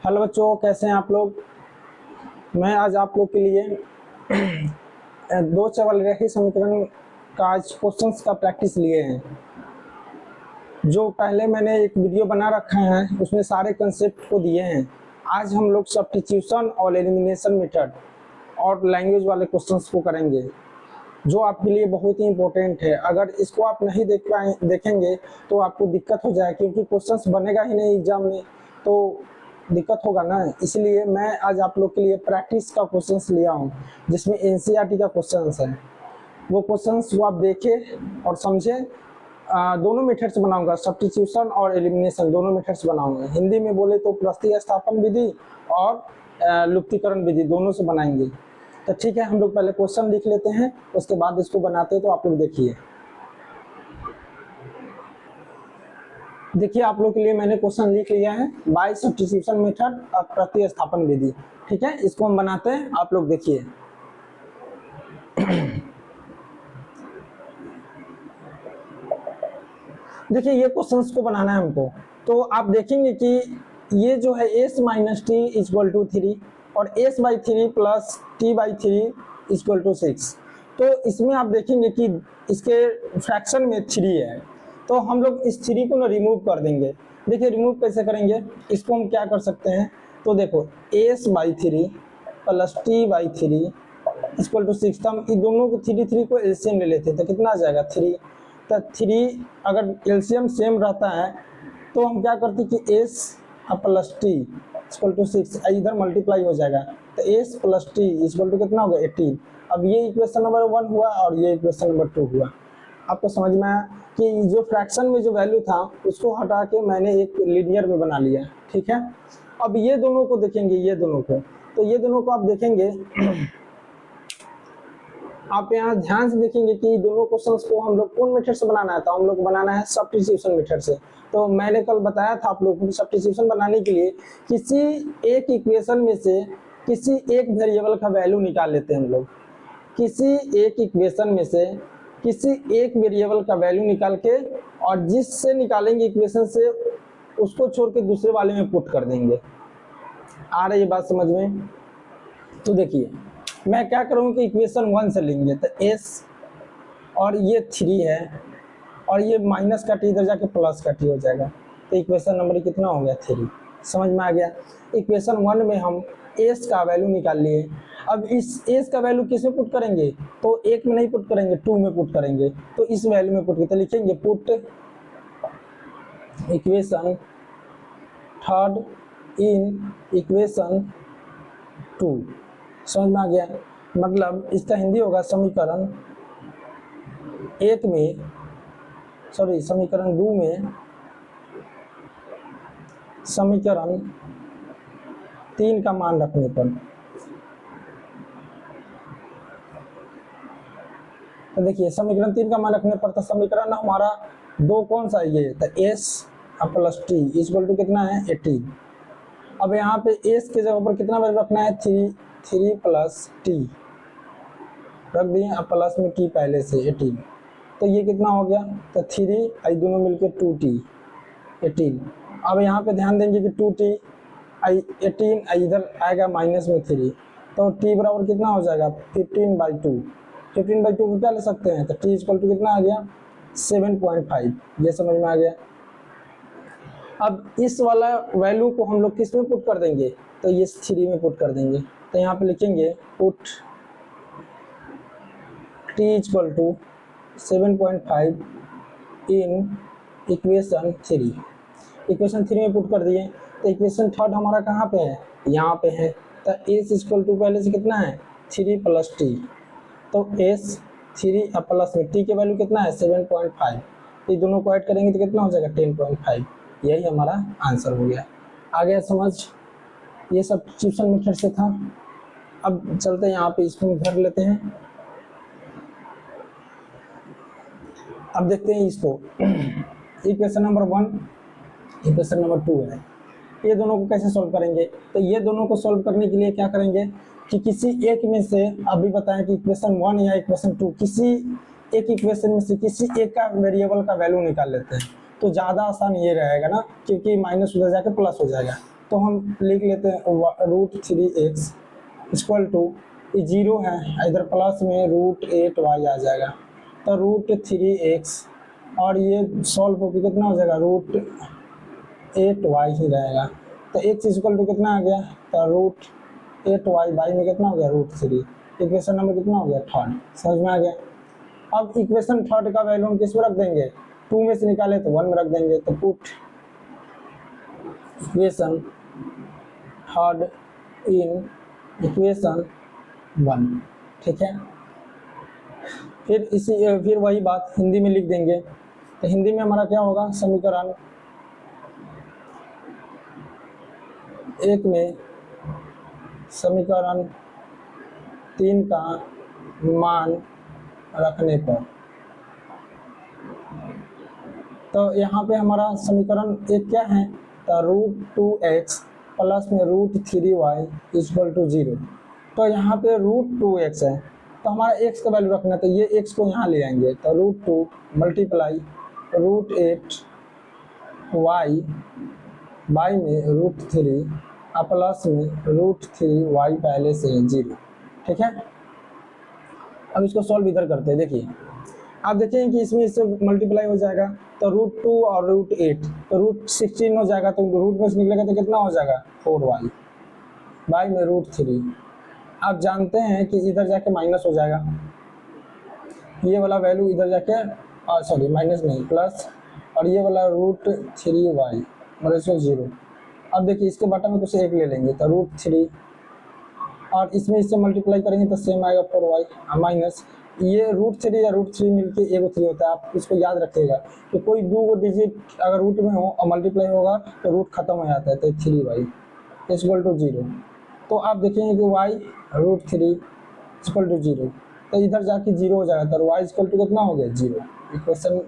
Hello बच्चों, कैसे हैं आप लोग। मैं आज आप लोग के लिए दो चररेखी समीकरण का आज क्वेश्चंस का प्रैक्टिस लिए हैं। जो पहले मैंने एक वीडियो बना रखा है उसमें सारे कंसेप्ट को दिए हैं। आज हम लोग सब्स्टिट्यूशन और एलिमिनेशन मेथड और लैंग्वेज वाले क्वेश्चंस को करेंगे, जो आपके लिए बहुत ही इंपॉर्टेंट है। अगर इसको आप नहीं देखेंगे तो आपको दिक्कत हो जाए, क्योंकि क्वेश्चंस बनेगा ही नहीं एग्जाम में तो दिक्कत होगा ना। इसलिए मैं आज आप लोग के लिए प्रैक्टिस का क्वेश्चंस लिया हूँ, जिसमें एनसीईआरटी का क्वेश्चंस है। वो क्वेश्चंस वो आप देखें और समझें। दोनों मेथड्स बनाऊंगा, सब्स्टिट्यूशन और एलिमिनेशन दोनों मेथड्स बनाऊंगा। हिंदी में बोले तो प्रतिस्थापन विधि और लुप्तीकरण विधि दोनों से बनाएंगे। तो ठीक है, हम लोग पहले क्वेश्चन लिख लेते हैं, उसके बाद इसको बनाते हैं। तो आप लोग देखिए आप लोग के लिए मैंने क्वेश्चन लिख लिया है, बाय सब्स्टिट्यूशन मेथड और प्रतिस्थापन विधि। ठीक है, इसको हम बनाते हैं, आप लोग देखिए। देखिए ये क्वेश्चंस को बनाना है हमको। तो आप देखेंगे कि ये जो है s minus t equal to 3 और s by 3 plus t by 3 equal to 6। तो इसमें आप देखेंगे कि इसके फ्रैक्शन में 3 है, तो हम लोग इस 3 को ना रिमूव कर देंगे। देखिए रिमूव कैसे करेंगे, इसको हम क्या कर सकते हैं। तो देखो s by 3 plus t by 3 equal to 6। हम इन दोनों को 3 को एलसीएम ले लेते हैं तो कितना आ जाएगा 3। तो 3 अगर एलसीएम सेम रहता है तो हम क्या करते हैं कि s plus t equal to 6 इधर मल्टीप्लाई हो जाएगा। तो s plus t equal to कितना होगा 18। अब ये इक्वेशन नंबर 1 हुआ और ये इक्वेशन नंबर 2 हुआ। आपको समझ में आया कि जो फ्रैक्शन में जो वैल्यू था उसको हटा के मैंने एक लीनियर में बना लिया। ठीक है, अब ये दोनों को देखेंगे, ये दोनों को, तो ये दोनों को आप देखेंगे आप यहाँ ध्यान से देखेंगे कि दोनों क्वेश्चंस को हम लोग कौन मेथड से बनाना है। तो हम लोग को बनाना है सब्स्टिट्यूशन मेथड से। तो मैंने कल बताया था आप लोग को सब्स्टिट्यूशन बनाने के लिए किसी एक इक्वेशन में से किसी एक वेरिएबल का वैल्यू निकाल लेते हैं हम लोग। किसी एक इक्वेशन में से किसी एक वेरिएबल का वैल्यू निकाल के, और जिससे निकालेंगे इक्वेशन से उसको छोड़ के दूसरे वाले में पुट कर देंगे। आ रही है बात समझ में। तो देखिए मैं क्या करूँगा कि इक्वेशन 1 से लेंगे तो s और ये 3 है और ये माइनस का टी इधर जाके प्लस का टी हो जाएगा। तो इक्वेशन नंबर कितना हो गया 3। समझ में आ गया। इक्वेशन 1 में हम s का वैल्यू निकाल लिए। अब इस s का वैल्यू किस में पुट करेंगे, तो 1 में नहीं पुट करेंगे, 2 में पुट करेंगे। तो इस वैल्यू में पुट करते लिखेंगे पुट इक्वेशन 3 इन इक्वेशन 2। समझ में आ गया। मतलब इसका हिंदी होगा समीकरण 1 में, समीकरण 2 में समीकरण 3 का मान रखने पर। तो देखिए समीकरण 3 का मान रखने पर तो समीकरण हमारा 2 कौन सा है, ये तो s plus t equal to कितना है 18। अब यहाँ पे s के जगह पर कितना वैल्यू रखना है 3 प्लस टी रख दिए, अब प्लस में टी पहले से 18। तो ये कितना हो गया, तो 3 आई दोनों मिलके 2t 18। अब यहाँ पे ध्यान देंगे कि 2t आई 18 आई इधर आएगा माइनस में 3, तो t बराबर कितना हो जाएगा 15/2। 15/2 को क्या ले सकते हैं, तो t इक्वल टू कितना आ गया 7.5। ये समझ में आ गया। अब इस वाला वैल्यू को हम लोग किस में पुट कर देंगे, तो ये 3 में पुट कर देंगे। तो यहाँ पे लिखेंगे put t equal to 7.5 in equation 3। Equation 3 में पुट कर दिए। तो इक्वेशन 3 हमारा कहाँ पे है, यहाँ पे है। तो s इक्वल टू पहले से कितना है 3 प्लस टी। तो s 3 प्लस में t के वैल्यू कितना है 7.5। ये दोनों को ऐड करेंगे तो कितना हो जाएगा 10.5। यही हमारा आंसर हो गया। आ गया समझ। ये सब सब्स्टिट्यूशन मेथड से था। अब चलते हैं यहाँ पे इसको भर लेते हैं। अब देखते हैं इसको इक्वेशन नंबर 1 इक्वेशन नंबर 2 है। ये दोनों को कैसे सॉल्व करेंगे, तो ये दोनों को सॉल्व करने के लिए क्या करेंगे कि किसी एक में से, अभी बताएं कि इक्वेशन 1 या इक्वेशन 2 किसी एक इक्वेशन में से किसी एक का वेरिएबल का वैल्यू निकाल लेते हैं। तो ज़्यादा आसान ये रहेगा ना, क्योंकि माइनस उधर जाके प्लस हो जाएगा। तो हम लिख लेते हैं √3x इक्वल टू, ये 0 है, इधर प्लस में √8y आ जाएगा, तो √3x और ये सॉल्व होकर कितना हो जाएगा, √8y ही रहेगा। तो x इक्वल टू कितना आ गया, तो √8y, y में कितना हो गया, √3। इक्वेशन नंबर कितना हो गया, थर्ड। समझ में आ गया। अब इक्वेशन थर्ड का वैल्यू हम किस में रख देंगे, 2 में से निकाले तो 1 में रख देंगे, तो put equation third in equation 1। ठीक है, फिर वही बात हिंदी में लिख देंगे। तो हिंदी में हमारा क्या होगा, समीकरण 1 में समीकरण 3 का मान रखने पर, तो यहाँ पे हमारा समीकरण 1 क्या है, तो √2x प्लस में √3y इक्वल टू 0। तो यहाँ पे √2x है, तो हमारा x का वैल्यू रखना है, तो ये x को यहाँ ले आएंगे, तो √2 मल्टीप्लाई √8y y में √3 प्लस में √3y पहले से 0। ठीक है, अब इसको सॉल्व इधर करते हैं। देखिए, आप देखेंगे कि इसमें इससे मल्टीप्लाई हो जाएगा, तो √2 और √8 तो √16 हो जाएगा, तो रूट में से निकलेगा तो कितना हो जाएगा, 4y y में √3। आप जानते हैं कि इधर जाके माइनस हो जाएगा, ये वाला वैल्यू इधर जाके, सॉरी माइनस नहीं प्लस, और ये वाला √3y मतलब 0। अब देखिए इसके बटन में कुछ एक ले लेंगे, तो √3 और इसमें इससे मल्टीप्लाई करेंगे तो सेम आएगा 4y माइनस, ये √3 या √3 मिलके एगो 3 होता है। आप इसको याद रखिएगा कि कोई 2 डिजिट अगर रूट में हो और मल्टीप्लाई होगा तो रूट खत्म हो जाता है, तो 3y इक्वल टू 0। तो आप देखेंगे कि y √3 इक्वल टू 0, तो इधर जाके 0 हो जाएगा, तो y इक्वल टू कितना हो गया, 0। इक्वेशन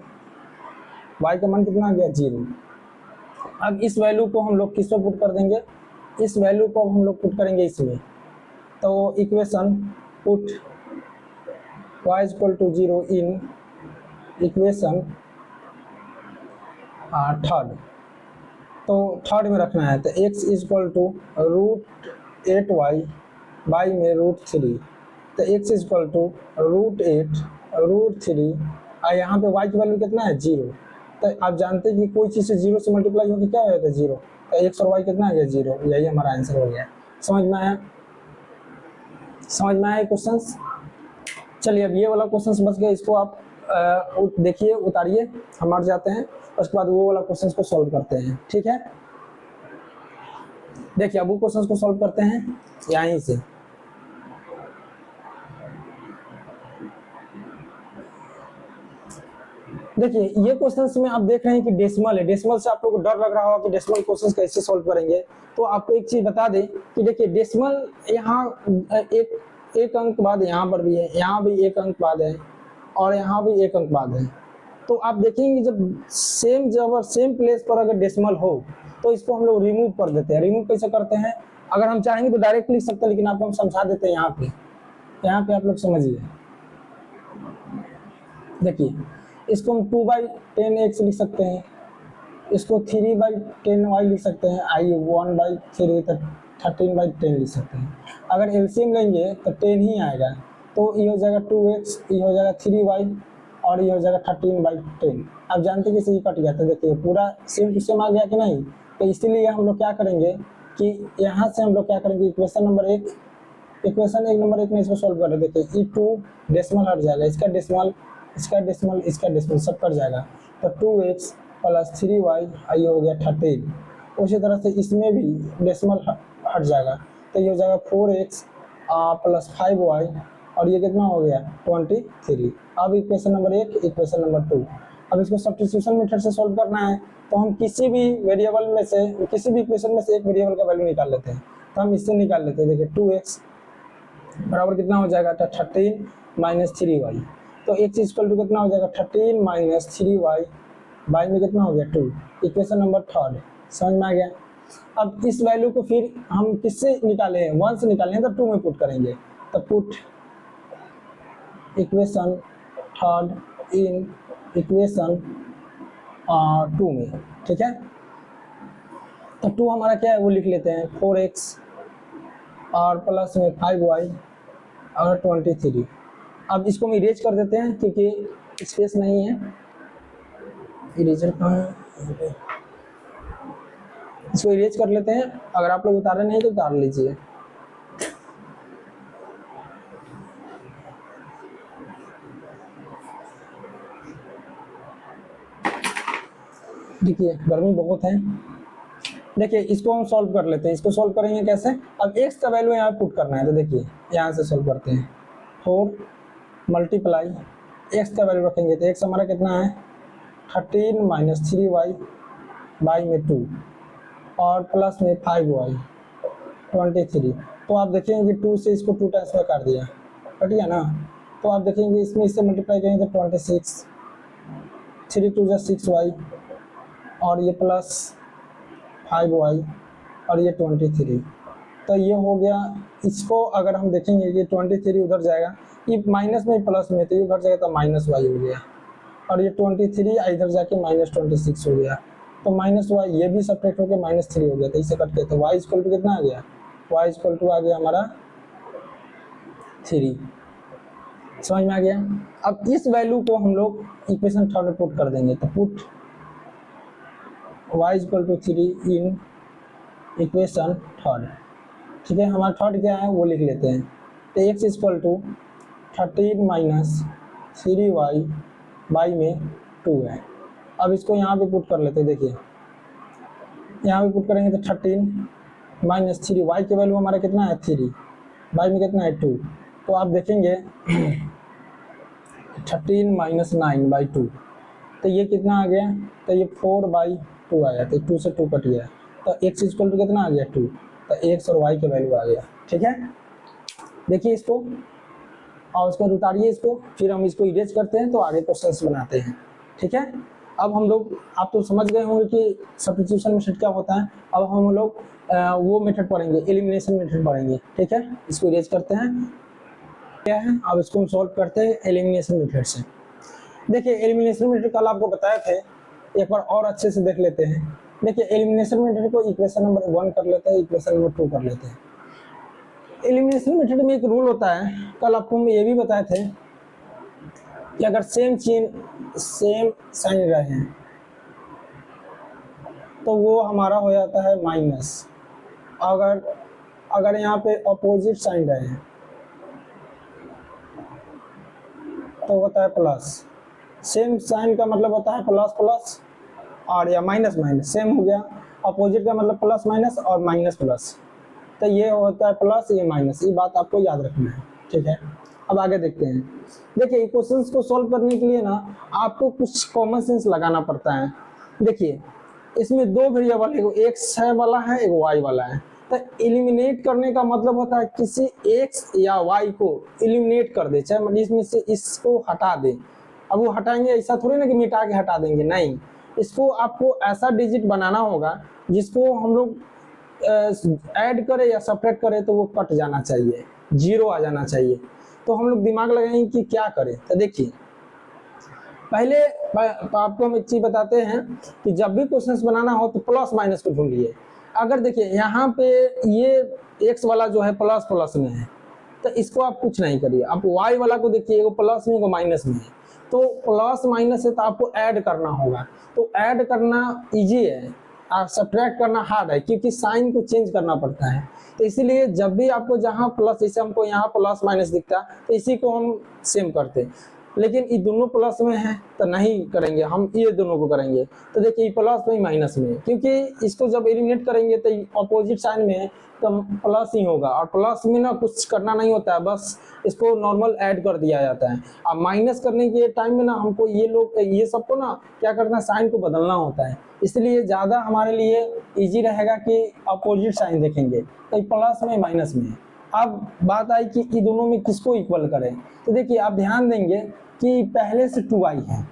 y का मान कितना आ गया, 0। अब इस वैल्यू को हम लोग किस में पुट कर देंगे, इस वैल्यू को हम लोग पुट करेंगे इसमें, तो equation put y equal to 0 in equation third, तो थर्ड में रखना है, तो x equal to √8y y में √3, तो x इक्वल टू √8 √3 और यहाँ पे y की वैल्यू कितना है, 0। तो आप जानते हैं कि कोई चीज़ से 0 से मल्टीप्लाई होकर क्या हो जाता है, 0, तो x और y कितना आ गया, 0। यही हमारा आंसर हो गया। समझ में आया, समझ में आया क्वेश्चन। चलिए, अब ये वाला क्वेश्चन बच गया, इसको आप देखिए, उतारिए, हम हट जाते हैं, उसके बाद वो वाला क्वेश्चन को सॉल्व करते हैं। ठीक है, देखिए अब वो क्वेश्चन को सॉल्व करते हैं यहीं से। देखिए ये क्वेश्चन में आप देख रहे हैं कि डेसिमल है, डेसिमल से आप लोगों को डर लग रहा होगा कि डेसिमल क्वेश्चन कैसे सॉल्व करेंगे। तो आपको एक चीज बता दें कि देखिए डेसिमल यहाँ एक अंक बाद यहाँ पर भी है, यहाँ भी एक अंक बाद है, और यहाँ भी एक अंक बाद है। तो आप देखेंगे जब सेम प्लेस पर अगर डेसिमल हो तो इसको हम लोग रिमूव कर देते हैं। रिमूव कैसे करते हैं, अगर हम चाहेंगे तो डायरेक्ट लिख सकते हैं, लेकिन आपको हम समझा देते हैं। यहाँ पे आप लोग समझिए, देखिए इसको हम 2/10x लिख सकते हैं, इसको 3/10y लिख सकते हैं, आइए 1/3 तो 13/10 लिख सकते हैं। अगर एलसीएम लेंगे तो 10 ही आएगा, तो ये हो जाएगा 2x, ये हो जाएगा 3y और ये हो जाएगा 13/10। आप जानते हैं कि ये कट गया, तो देखिए पूरा सेम टू सेम आ गया कि नहीं। तो इसीलिए हम लोग क्या करेंगे कि यहाँ से हम लोग क्या करेंगे, इक्वेशन नंबर 1 में इसको सॉल्व कर रहे। देखिए ई 2 डेसिमल हट जाएगा, इसका डेसिमल सब कट जाएगा, तो 2x प्लस 3y ये हो गया 13। उसी तरह से इसमें भी डेसिमल हट जाएगा, तो ये हो जाएगा 4x प्लस 5y और ये कितना हो गया 23। अब इक्वेशन नंबर 1, इक्वेशन नंबर 2। अब इसको सब्स्टिट्यूशन मेथड से सॉल्व करना है, तो हम किसी भी वेरिएबल में से, किसी भी इक्वेशन में से एक वेरिएबल का वैल्यू निकाल लेते हैं। तो हम इससे निकाल लेते हैं। देखिए 2x बराबर कितना हो जाएगा, 13 माइनस 3y, तो x इक्वल टू कितना हो जाएगा 13 माइनस 3y, y में कितना हो गया 2। इक्वेशन नंबर 3 समझ में आ गया। अब इस वैल्यू को फिर हम किससे निकाले हैं, 1 से निकाले हैं, तो 2 में पुट करेंगे। तो पुट इक्वेशन 3 इन इक्वेशन 2 में। ठीक है, तो 2 हमारा क्या है वो लिख लेते हैं 4x और प्लस में 5y और 23। अब इसको हम इरेज कर देते हैं क्योंकि स्पेस नहीं है, इरेजर कहाँ है, इसको इरेज कर लेते हैं। अगर आप लोग उतारे नहीं तो उतार लीजिए। देखिए गर्मी बहुत है। देखिए इसको हम सॉल्व कर लेते हैं। इसको सॉल्व करेंगे कैसे, अब x का वैल्यू यहाँ पुट करना है। तो देखिए यहाँ से सॉल्व करते हैं, 4 मल्टीप्लाई x का वैल्यू रखेंगे तो x हमारा कितना है 13 माइनस 3y बाई में 2 और प्लस में 5y 23। तो आप देखेंगे कि 2 से इसको 2 टाइम्स में काट दिया, कट गया ना। तो आप देखेंगे इसमें इससे मल्टीप्लाई करेंगे तो 26, 3 2 जा 6y और ये प्लस 5y और ये 23। तो ये हो गया। इसको अगर हम देखेंगे कि 23 उधर जाएगा, ये माइनस में प्लस में, तो ये उधर जाएगा तो माइनस y हो गया और ये 23 इधर जाके माइनस 26 हो गया। तो माइनस y ये भी सब्ट्रैक्ट होकर -3 हो गया, तो इसे कट के तो y इक्वल टू कितना आ गया, y इक्वल टू आ गया हमारा 3। समझ में आ गया। अब इस वैल्यू को हम लोग इक्वेशन 3 में पुट कर देंगे। तो put y equal to 3 in equation 3। ठीक है, हमारा थर्ड क्या है वो लिख लेते हैं। तो x equal to 13 minus 3y by में 2 है। अब इसको यहाँ पे पुट कर लेते हैं। देखिए यहाँ पे पुट करेंगे तो 13 माइनस 3y के वैल्यू हमारा कितना है 3, बाई में कितना है 2। तो आप देखेंगे 13 माइनस 9 बाई 2, तो ये कितना आ गया, तो ये 4 बाई 2 आया, तो 2 से 2 कट गया। तो x इक्वल टू कितना आ गया 2, तो x और y के वैल्यू आ गया। ठीक है, देखिए इसको और उसको उतारिए इसको, फिर हम इसको इरेज करते हैं तो आगे क्वेश्चंस बनाते हैं। ठीक है, अब हम लोग, आप तो समझ गए होंगे कि सब्स्टिट्यूशन मेथड क्या होता है। अब हम लोग वो मेथड पढ़ेंगे, एलिमिनेशन मेथड पढ़ेंगे। ठीक है, इसको इरेज करते हैं क्या है। अब इसको हम सॉल्व करते हैं एलिमिनेशन मेथड से। देखिए एलिमिनेशन मेथड कल आपको बताए थे, एक बार और अच्छे से देख लेते हैं। देखिए एलिमिनेशन मेथड को इक्वेशन नंबर 1 कर लेते हैं, इक्वेशन नंबर 2 कर लेते हैं। एलिमिनेशन मेथड में एक रूल होता है, कल आपको हम ये भी बताए थे कि अगर सेम साइन रहे तो वो हमारा हो जाता है माइनस। अगर यहाँ पे अपोजिट साइन रहे तो होता है प्लस। सेम साइन का मतलब होता है प्लस प्लस और या माइनस माइनस, सेम हो गया। अपोजिट का मतलब प्लस माइनस और माइनस प्लस, तो ये होता है प्लस, ये माइनस। ये बात आपको याद रखना है। ठीक है, अब आगे देखते हैं। देखिए क्वेश्चंस को सॉल्व करने के लिए ना आपको कुछ कॉमन सेंस लगाना पड़ता है। देखिए इसमें 2 वेरिएबल, एक एक्स वाला है, एक वाई वाला है। तो एलिमिनेट करने का मतलब होता है किसी एक्स या वाई को एलिमिनेट कर दे, चाहे मतलब इसमें से इसको हटा दे। अब वो हटाएंगे ऐसा थोड़ी ना कि मिटा के हटा देंगे, नहीं। इसको आपको ऐसा डिजिट बनाना होगा जिसको हम लोग ऐड करें या सब्ट्रैक्ट करें तो वो कट जाना चाहिए, 0 आ जाना चाहिए। तो हम लोग दिमाग लगाएंगे कि क्या करें। तो देखिए पहले आपको हम एक चीज बताते हैं कि जब भी क्वेश्चंस बनाना हो तो प्लस माइनस को ढूंढिए। अगर देखिए यहाँ पे ये x वाला जो है प्लस प्लस में है तो इसको आप कुछ नहीं करिए। आप y वाला को देखिए, वो प्लस में, वो माइनस में है। तो प्लस माइनस है तो आपको ऐड करना होगा। तो ऐड करना इजी है, सब्ट्रैक्ट करना हार्ड है क्योंकि साइन को चेंज करना पड़ता है। तो इसीलिए जब भी आपको जहाँ प्लस, जैसे हमको यहाँ प्लस माइनस दिखता है तो इसी को हम सेम करते हैं। लेकिन ये दोनों प्लस में है तो नहीं करेंगे, हम ये दोनों को करेंगे। तो देखिए प्लस में माइनस में, क्योंकि इसको जब एलिमिनेट करेंगे तो अपोजिट साइन में है तो प्लस ही होगा। और प्लस में ना कुछ करना नहीं होता है, बस इसको नॉर्मल ऐड कर दिया जाता है। अब माइनस करने के टाइम में ना हमको ये सबको ना क्या करना है, साइन को बदलना होता है। इसलिए ज़्यादा हमारे लिए ईजी रहेगा कि अपोजिट साइन देखेंगे, तो प्लस में माइनस में। अब बात आई कि ये दोनों में किसको इक्वल करें। तो देखिए आप ध्यान देंगे कि पहले से 2y है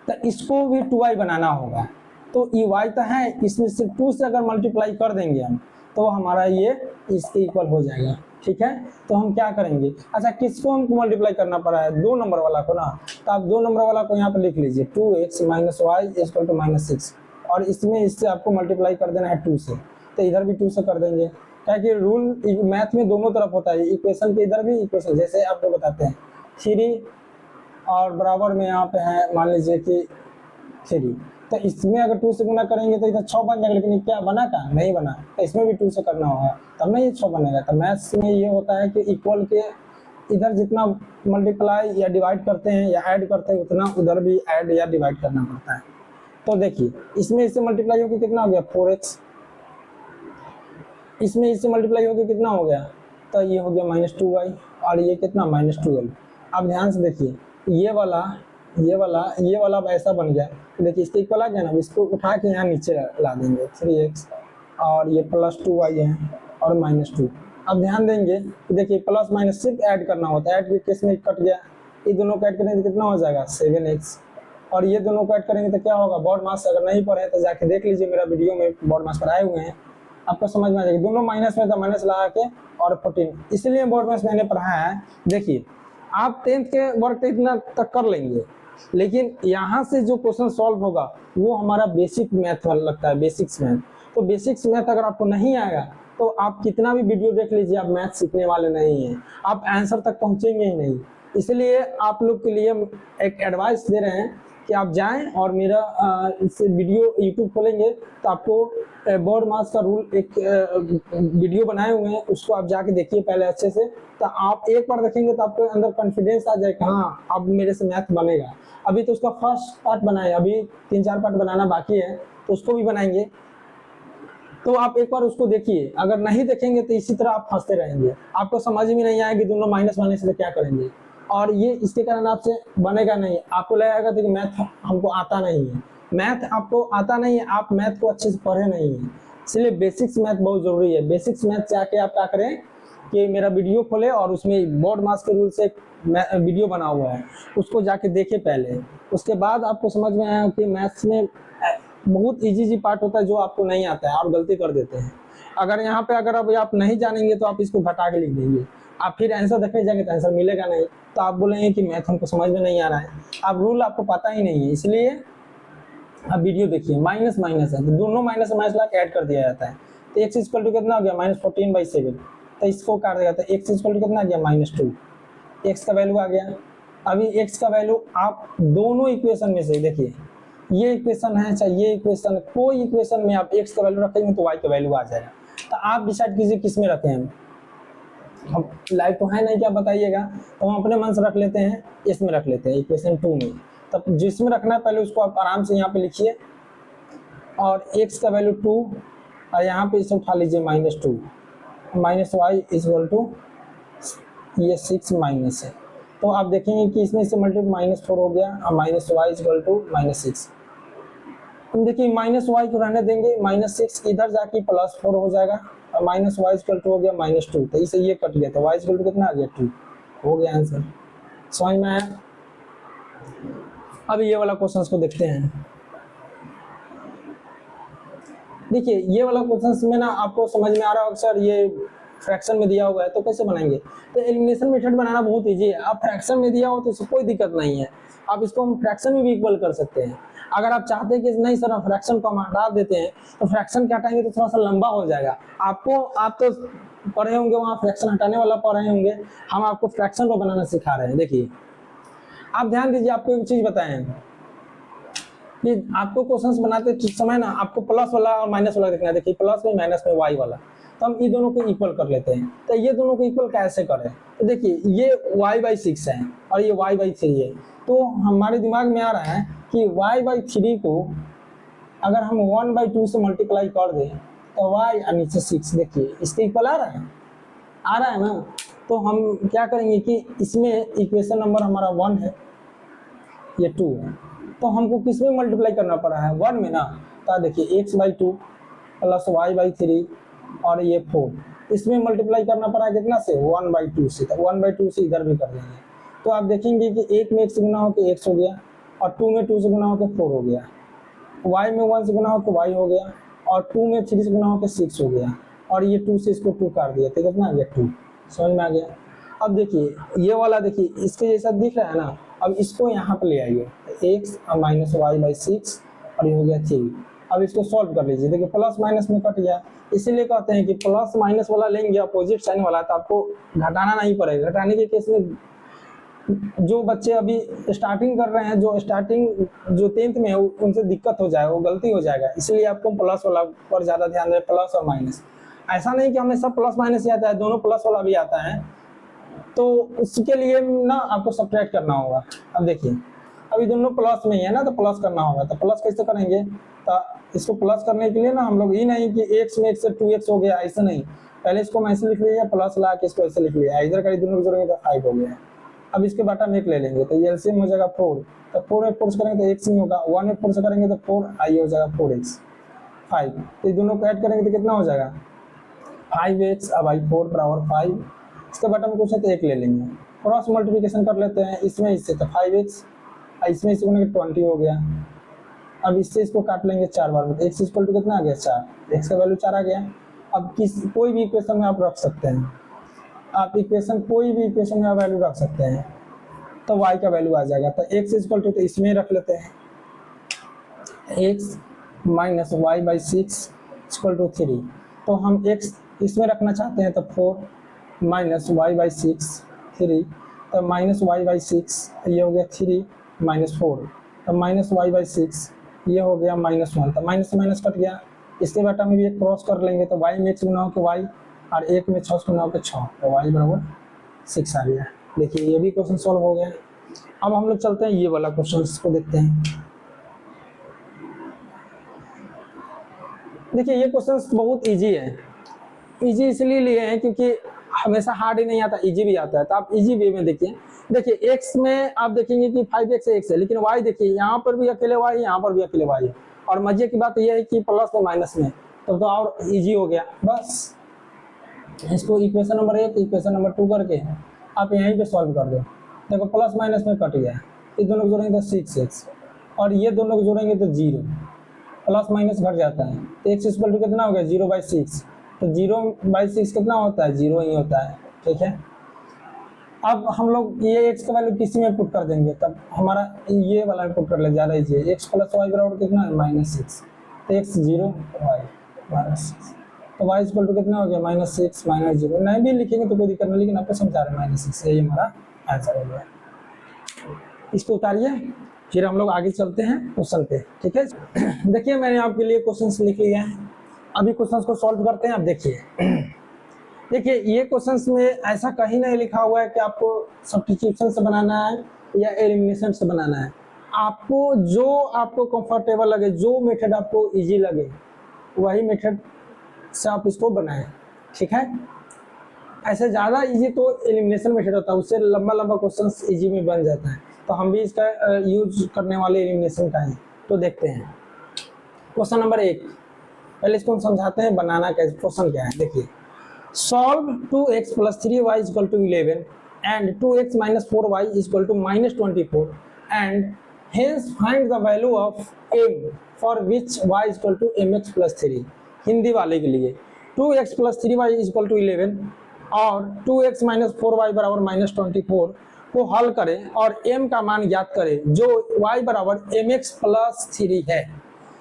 तो इसको भी 2y बनाना होगा। तो ये y तो है, इसमें से 2 से अगर मल्टीप्लाई कर देंगे हम तो हमारा ये इसके इक्वल हो जाएगा। ठीक है, तो हम क्या करेंगे, अच्छा किसको हमको मल्टीप्लाई करना पड़ा है, 2 नंबर वाला को ना। तो आप 2 नंबर वाला को यहाँ पे लिख लीजिए, 2x minus Y equal to -6। और इसमें इससे आपको मल्टीप्लाई कर देना है 2 से, तो इधर भी 2 से कर देंगे। क्या कि रूल मैथ में दोनों तरफ होता है, इक्वेशन के इधर भी इक्वेशन, जैसे आपको बताते हैं 3 और बराबर में यहाँ पे है मान लीजिए कि 3, तो इसमें अगर 2 से गुना करेंगे तो इधर 6 बन जाएगा, लेकिन क्या बना का नहीं बना, तो इसमें भी 2 से करना होगा तब ना ये 6 बनेगा। तो मैथ्स में ये होता है कि इक्वल के इधर जितना मल्टीप्लाई या डिवाइड करते हैं या ऐड करते हैं उतना उधर भी ऐड या डिवाइड करना पड़ता है। तो देखिए इसमें इससे मल्टीप्लाई होकर कितना हो गया 4x, इसमें इससे मल्टीप्लाई होकर कितना हो गया, तो ये हो गया -2y, और ये कितना -12। अब ध्यान से देखिए ये वाला ऐसा बन गया, देखिए इसके इक्वल आ गया ना, इसको उठा के यहाँ नीचे ला देंगे 3x, और ये +2y है और -2। अब ध्यान देंगे कि देखिए प्लस माइनस सिर्फ ऐड करना होता है, ऐड के केस में कट गया, ये दोनों को ऐड करेंगे तो कितना हो जाएगा 7x, और ये दोनों को ऐड करेंगे तो क्या होगा, बॉड मास। अगर नहीं पढ़े तो जाके देख लीजिए, मेरा वीडियो में बॉड मास पढ़ाए हुए हैं, आपको समझ में आ जाएगा। दोनों माइनस में तो माइनस लगा के और 14, इसलिए बॉड मास मैंने पढ़ाया है। देखिए आप 10th के वर्क इतना तक कर लेंगे, लेकिन यहाँ से जो क्वेश्चन सॉल्व होगा वो हमारा बेसिक मैथ लगता है, बेसिक्स मैथ। तो बेसिक्स मैथ अगर आपको नहीं आएगा तो आप कितना भी वीडियो देख लीजिए, आप मैथ सीखने वाले नहीं हैं, आप आंसर तक पहुँचेंगे ही नहीं। इसलिए आप लोग के लिए एक एडवाइस दे रहे हैं कि आप जाएं और मेरा इस वीडियो यूट्यूब खोलेंगे तो आपको बॉड मास का रूल एक वीडियो बनाए हुए हैं, उसको आप जाके देखिए पहले अच्छे से। तो आप एक बार देखेंगे तो आपके अंदर कॉन्फिडेंस आ जाएगा, हाँ अब मेरे से मैथ बनेगा। अभी तो उसका फर्स्ट पार्ट बनाए, अभी 3-4 पार्ट बनाना बाकी है, तो उसको भी बनाएंगे। तो आप एक बार उसको देखिए, अगर नहीं देखेंगे तो इसी तरह आप फंसते रहेंगे, आपको समझ में नहीं आएगी दोनों माइनस वाइनस से क्या करेंगे, और ये इसके कारण आपसे बनेगा नहीं। आपको लगेगा कि मैथ हमको आता नहीं है, मैथ आपको आता नहीं है, आप मैथ को अच्छे से पढ़े नहीं है। इसलिए बेसिक्स मैथ बहुत जरूरी है। बेसिक्स मैथ से आके आप क्या करें कि मेरा वीडियो खोले और उसमें बॉड मास के रूल से वीडियो बना हुआ है, उसको जाके देखे पहले, उसके बाद आपको समझ में आया कि मैथ्स में बहुत इजी पार्ट होता है जो आपको नहीं आता है और गलती कर देते हैं। अगर यहाँ पे अगर अब आप नहीं जानेंगे तो आप इसको घटा के लिख देंगे, आप फिर आंसर देखने जाएंगे तो आंसर मिलेगा नहीं, तो आप बोलेंगे कि मैथ हमको समझ में नहीं आ रहा है, आप रूल आपको पता ही नहीं है। इसलिए अब वीडियो देखिए, माइनस माइनस है तो दोनों माइनस माइनस ला के ऐड कर दिया जाता है। तो x इक्वल टू कितना हो गया -14/7, तो इसको काट देगा तो x इक्वल टू कितना आ गया -2, x का वैल्यू आ गया। अभी x का वैल्यू आप दोनों इक्वेशन में से देखिए, ये इक्वेशन है चाहे ये इक्वेशन, कोई इक्वेशन में आप x का वैल्यू रखेंगे तो y का वैल्यू आ जाएगा। तो आप डिसाइड कीजिए किस में रखें हम लाइव तो है नहीं, क्या बताइएगा, तो हम अपने मन से रख लेते हैं, इसमें रख लेते हैं इक्वेशन 2 में। तब जिसमें रखना है पहले उसको आप आराम से यहाँ पे लिखिए, और x का वैल्यू 2 और यहाँ पे इसे उठा लीजिए -2, -y इक्वल टू ये 6 माइनस है। तो आप देखेंगे कि इसमें से मल्टीप्लाई -4 हो गया और -y इक्वल टू -6। हम देखिए -y को रहने देंगे, -6 इधर जाके +4 हो जाएगा और -y इक्वल टू हो गया -2, तो इसे ये कट गया तो y इक्वल टू कितना आ गया 2, हो गया आंसर। समझ में आया। अब ये वाला क्वेश्चन को देखते हैं। देखिए ये वाला क्वेश्चन में ना आपको समझ में आ रहा होगा सर ये फ्रैक्शन में दिया हुआ है तो कैसे बनाएंगे, तो एलिमिनेशन मेथड बनाना बहुत इजी है। आप फ्रैक्शन में दिया हो तो इसको कोई दिक्कत नहीं है, आप इसको हम फ्रैक्शन में भी इक्वल कर सकते हैं। अगर आप चाहते हैं कि नहीं सर हम फ्रैक्शन को हम हटा देते हैं तो फ्रैक्शन के हटाएंगे तो थोड़ा सा लंबा हो जाएगा, आपको आप तो पढ़े होंगे वहाँ फ्रैक्शन हटाने वाला पढ़े होंगे, हम आपको फ्रैक्शन को बनाना सिखा रहे हैं। देखिए आप ध्यान दीजिए, आपको एक चीज बताएं कि आपको क्वेश्चंस बनाते समय ना आपको प्लस वाला और माइनस वाला देखना है। देखिए प्लस में माइनस में y वाला, तो हम ये दोनों को इक्वल कर लेते हैं। तो ये दोनों को इक्वल कैसे करें, तो देखिए ये y/6 है और ये y/3 है, तो हमारे दिमाग में आ रहा है कि y/3 को अगर हम 1/2 से मल्टीप्लाई कर दें तो y और नीचे 6, देखिए इसके इक्वल आ रहा है ना। तो हम क्या करेंगे कि इसमें इक्वेशन नंबर हमारा 1 है, ये 2 है, तो हमको किस में मल्टीप्लाई करना पड़ा है 1 में ना। तो देखिए x/2 प्लस y/3 और ये 4, इसमें मल्टीप्लाई करना पड़ा है कितना से 1/2 से, तो 1/2 से इधर भी कर देंगे। तो आप देखेंगे कि 1 में 1 से गुना होकर x हो गया और 2 में 2 से गुना होकर 4 हो गया, y में 1 से गुना होकर y हो गया और 2 में 3 से गुना होकर 6 हो गया, और ये 2 से इसको 2 काट दिया तो कितना आ गया 2। समझ में आ गया। अब देखिए ये वाला देखिए इसके जैसा दिख रहा है ना, अब इसको यहाँ पे ले आइए x और -y/6 और ये हो गया 3, अब इसको सॉल्व कर लीजिए, देखिए प्लस माइनस में कट गया, इसीलिए कहते हैं कि प्लस माइनस वाला लेंगे अपोजिट साइन वाला तो आपको घटाना नहीं पड़ेगा। घटाने के केस में जो बच्चे अभी स्टार्टिंग कर रहे हैं, जो स्टार्टिंग जो 10th में है उनसे दिक्कत हो जाए, वो गलती हो जाएगा, इसलिए आपको प्लस वाला पर ज़्यादा ध्यान दें, प्लस और माइनस। ऐसा नहीं कि हमें सब प्लस माइनस ही आता है, दोनों प्लस वाला भी आता है, तो उसके लिए ना आपको सब्ट्रैक्ट करना होगा। अब देखिए अभी दोनों प्लस में ही है ना, तो प्लस करना होगा, तो प्लस कैसे करेंगे, तो इसको प्लस करने के लिए ना हम लोग ये नहीं कि x में x से 2x हो गया, ऐसा नहीं, पहले इसको मैं ऐसे लिख लिया, प्लस ला के इसको ऐसे लिख लिया, इधर का दोनों जोड़ेंगे तो 5 हो गया। अब इसके बाटा में 1 ले लेंगे तो ये एलसीएम हो जाएगा 4, तो 4 में 4 से करेंगे तो x नहीं होगा, 1 में 4 से करेंगे तो 4 आई हो जाएगा 4x 5, तो दोनों को ऐड करेंगे तो कितना हो जाएगा 5x, अब आई 4 बराबर 5, इसके बाटा में कुछ है तो 1 ले लेंगे, क्रॉस मल्टीप्लिकेशन कर लेते हैं इसमें इससे, तो 5x इसमें इसको 20 हो गया। अब इससे इसको काट लेंगे 4 बार में, तो x इक्वल टू कितना आ गया 4, x का वैल्यू 4 आ गया। अब कोई भी इक्वेशन में आप रख सकते हैं, आप इक्वेशन कोई भी इक्वेशन में आप वैल्यू रख सकते हैं, तो y का वैल्यू आ जाएगा, तो x इक्वल टू तो इसमें रख लेते हैं, x minus y by 6 equal to 3, तो हम x इसमें रखना चाहते हैं तो 4 माइनस वाई बाई 6 3, तो माइनस वाई बाई 6 ये हो गया 3 माइनस 4, तो माइनस वाई बाई 6 ये हो गया -1, तो माइनस से माइनस कट गया। इसके बाटा में भी एक क्रॉस कर लेंगे तो y में x गुना हो के y और 1 में 6 गुना हो के 6, तो y बराबर 6 आ गया। देखिए ये भी क्वेश्चन सॉल्व हो गया। अब हम लोग चलते हैं ये वाला क्वेश्चन को देखते हैं। देखिए ये क्वेश्चन बहुत इजी है, इजी इसलिए लिए हैं क्योंकि हमेशा हार्ड ही नहीं आता, इजी भी आता है, तो आप इजी वे में देखिए। देखिए x में आप देखेंगे कि 5x x है, लेकिन y देखिए यहाँ पर भी अकेले y, यहाँ पर भी अकेले y है, और मजे की बात यह है कि प्लस में माइनस में, तो और इजी हो गया। बस इसको इक्वेशन नंबर 1 इक्वेशन नंबर 2 करके आप यहीं पे सॉल्व कर दो। देखो प्लस माइनस में कट गया, इस दोनों को जोड़ेंगे तो 6x, और ये दोनों को जोड़ेंगे तो 0, प्लस माइनस घट जाता है, तो x इक्वल टू कितना हो गया 0/6, तो 0/6 कितना होता है 0 ही होता है, ठीक है। अब हम लोग ये x का वैल्यू किसी में पुट कर देंगे, तब हमारा ये वाला पुट कर ले, ज़्यादा इजी है, x प्लस वाई बराबर कितना है -6, तो x 0 y -6, तो y इक्वल टू कितना हो गया -6 -0, नहीं भी लिखेंगे तो कोई दिक्कत नहीं, लेकिन आपको समझा रहे हैं -6, यही हमारा आंसर हो गया। इसको उतारिए, फिर हम लोग आगे चलते हैं क्वेश्चन पे, ठीक है। देखिए मैंने आपके लिए क्वेश्चन लिख लिया है, अभी क्वेश्चन को सॉल्व करते हैं। अब देखिए ये क्वेश्चंस में ऐसा कहीं नहीं लिखा हुआ है कि आपको सब्स्टिट्यूशन से बनाना है या एलिमिनेशन से बनाना है, आपको जो आपको कंफर्टेबल लगे, जो मेथड आपको इजी लगे वही मेथड से आप इसको बनाएं, ठीक है। ऐसे ज़्यादा इजी तो एलिमिनेशन मेथड होता है, उससे लंबा लंबा क्वेश्चंस इजी में बन जाता है, तो हम भी इसका यूज करने वाले एलिमिनेशन का है। तो देखते हैं क्वेश्चन नंबर 1, पहले इसको हम समझाते हैं बनाना कैसे, क्वेश्चन क्या है। देखिए solve 2x plus 3y is equal to 11 and 2x minus 4y is equal to -24 and hence find the value of m for which y is equal to mx plus 3। Hindi वाले के लिए 2x plus 3y is equal to 11 और 2x minus 4y बराबर -24 को हल करें और m का मान ज्ञात करें जो y बराबर mx plus 3 है।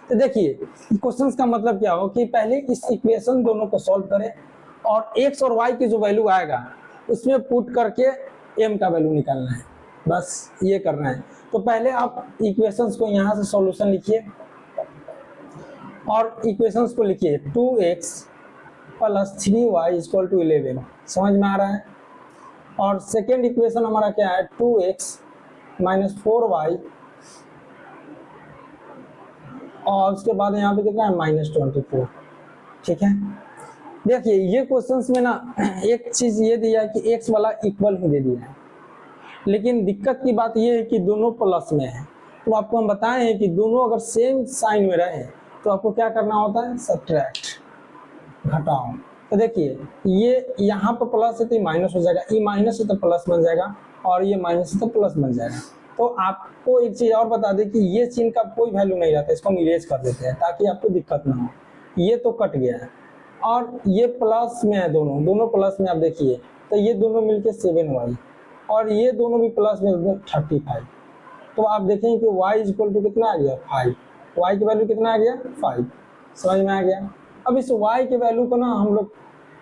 तो देखिए क्वेश्चन का मतलब क्या हो कि पहले इस इक्वेशन दोनों को सॉल्व करें और x और y की जो वैल्यू आएगा उसमें पुट करके m का वैल्यू निकालना है, बस ये करना है। तो पहले आप इक्वेशंस को यहाँ से सॉल्यूशन लिखिए और इक्वेशंस को लिखिए 2x plus 3y equal to 11, समझ में आ रहा है। और सेकेंड इक्वेशन हमारा क्या है 2x माइनस 4y और उसके बाद यहाँ पे कितना है -24, ठीक है। देखिए ये क्वेश्चंस में ना एक चीज ये दिया है कि x वाला इक्वल ही दे दिया है, लेकिन दिक्कत की बात ये है कि दोनों प्लस में है। तो आपको हम बताए हैं कि दोनों अगर सेम साइन में रहे तो आपको क्या करना होता है सब्ट्रैक्ट, घटाओ। तो देखिए ये यहाँ पर प्लस है तो ये माइनस हो जाएगा, ये माइनस है तो प्लस बन जाएगा और ये माइनस है तो प्लस बन जाएगा। तो आपको एक चीज़ और बता दें कि ये चिन्ह का कोई वैल्यू नहीं रहता, इसको हम इरेज कर देते हैं ताकि आपको दिक्कत ना हो। ये तो कट गया है और ये प्लस में है, दोनों प्लस में। आप देखिए तो ये दोनों मिलके 7y और ये दोनों भी प्लस में 35। तो आप देखेंगे कि y इक्वल टू कितना आ गया 5, y की वैल्यू कितना आ गया 5, समझ में आ गया। अब इस y के वैल्यू को ना हम लोग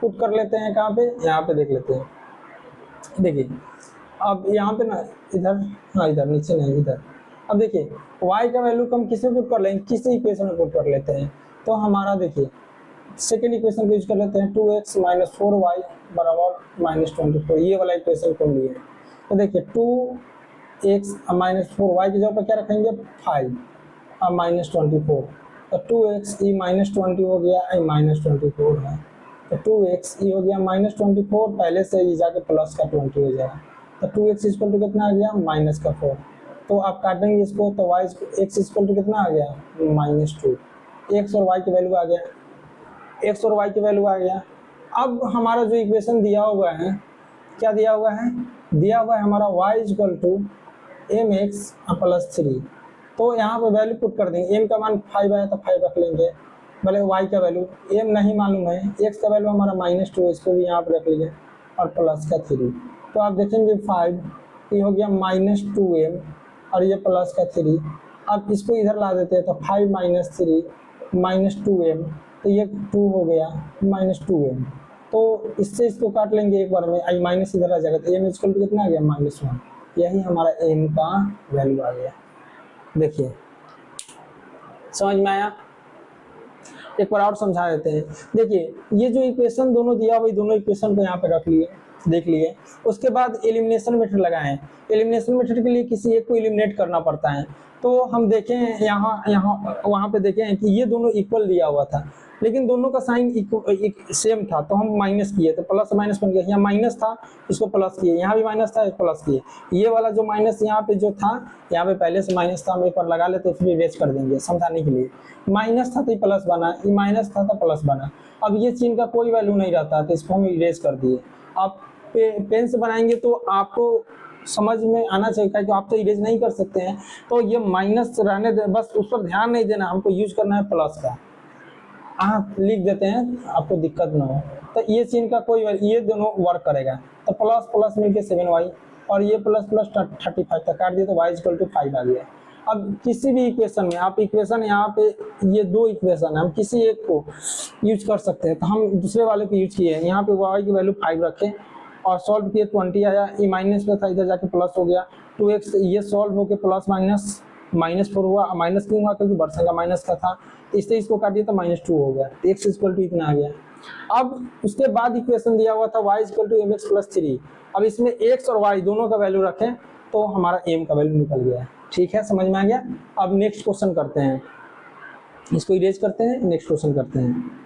पुट कर लेते हैं कहाँ पे, यहाँ पे देख लेते हैं। देखिए अब यहाँ पे ना इधर, हाँ इधर नीचे नहीं इधर। अब देखिए y का वैल्यू को हम किस में पुट कर लेंगे, किसी इक्वेशन में पुट कर लेते हैं। तो हमारा देखिए सेकेंड इक्वेशन को यूज कर लेते हैं, 2x - 4y बराबर -24, ये वाला इक्वेशन को लिए। तो देखिए 2x - 4y की जगह पर क्या रखेंगे 5 और -24, तो 2x e -20 हो गया, i -24 है, तो 2x e हो गया -24, पहले से ही जाके प्लस का 20 हो जाएगा, तो 2x इक्वल टू कितना आ गया -4। तो आप काटेंगे इसको तो y x इक्वल टू कितना आ गया -2, x और y की वैल्यू आ गया, x और y की वैल्यू आ गया। अब हमारा जो इक्वेशन दिया हुआ है, क्या दिया हुआ है, दिया हुआ है हमारा y इक्वल टू mx + 3। तो यहाँ पे वैल्यू पुट कर देंगे, m का मान 5 आया तो 5 रख लेंगे, भले y का वैल्यू m नहीं मालूम है, x का वैल्यू हमारा -2, इसको भी यहाँ पे रख लीजिए और प्लस का 3। तो आप देखेंगे 5 ये हो गया -2m और ये प्लस का 3। अब इसको इधर ला देते हैं तो 5 - 3 -2m, तो ये 2 हो गया -2m। तो इससे इसको काट लेंगे एक बार में, आई माइनस इधर आ जाएगा, तो m इक्वल टू कितना आ गया -1। यही हमारा m का वैल्यू आ गया। देखिए समझ में आया, एक बार और समझा देते हैं। देखिए ये जो इक्वेशन दोनों दिया हुआ, दोनों इक्वेशन को यहाँ पे रख लिए, देख लिए। उसके बाद एलिमिनेशन मेथड लगाएं। एलिमिनेशन मेथड के लिए किसी एक को एलिमिनेट करना पड़ता है। तो हम देखें यहाँ वहाँ पे देखें कि ये दोनों इक्वल दिया हुआ था, लेकिन दोनों का साइन सेम था, तो हम माइनस किए, तो प्लस माइनस बन गया। यहाँ माइनस था, इसको प्लस किए, यहाँ भी माइनस था, प्लस किए। ये वाला जो माइनस यहाँ पे जो था, यहाँ पे पहले से माइनस था, हम एक बार लगा लेते फिर इरेज कर देंगे समझाने के लिए। माइनस था तो प्लस बना, ये माइनस था तो प्लस बना। अब ये चिन्ह का कोई वैल्यू नहीं रहता, तो इसको हम इरेज कर दिए। आप पेन से बनाएंगे तो आपको समझ में आना चाहिए कि आप तो इरेज नहीं कर सकते हैं, तो ये माइनस रहने दे, बस उस पर ध्यान नहीं देना, हमको यूज करना है प्लस का। आप लिख देते हैं, आपको दिक्कत ना हो। तो ये चिन्ह का कोई, ये दोनों वर्क करेगा, तो प्लस प्लस मिलके 7y और ये प्लस प्लस 35 तक काट दिए, तो y इक्वल टू 5 आ गया। अब किसी भी इक्वेशन में आप इक्वेशन यहाँ पे ये दो इक्वेशन है, हम किसी एक को यूज कर सकते हैं, तो हम दूसरे वाले को यूज किए हैं। यहाँ पे y की वैल्यू 5 रखें और सॉल्व किए, 20 आया, ये माइनस में था, इधर जाके प्लस हो गया। 2x ये सॉल्व होके प्लस -4 हुआ। माइनस क्यों हुआ, क्योंकि वर्षा का माइनस का था, इससे इसको काटिए तो -2 हो गया, x इक्वल टू इतना आ गया। अब उसके बाद इक्वेशन दिया हुआ था y इक्वल टू mx + 3। अब इसमें x और y दोनों का वैल्यू रखें तो हमारा m का वैल्यू निकल गया। ठीक है, समझ में आ गया। अब नेक्स्ट क्वेश्चन करते हैं, इसको इरेज करते हैं, नेक्स्ट क्वेश्चन करते हैं।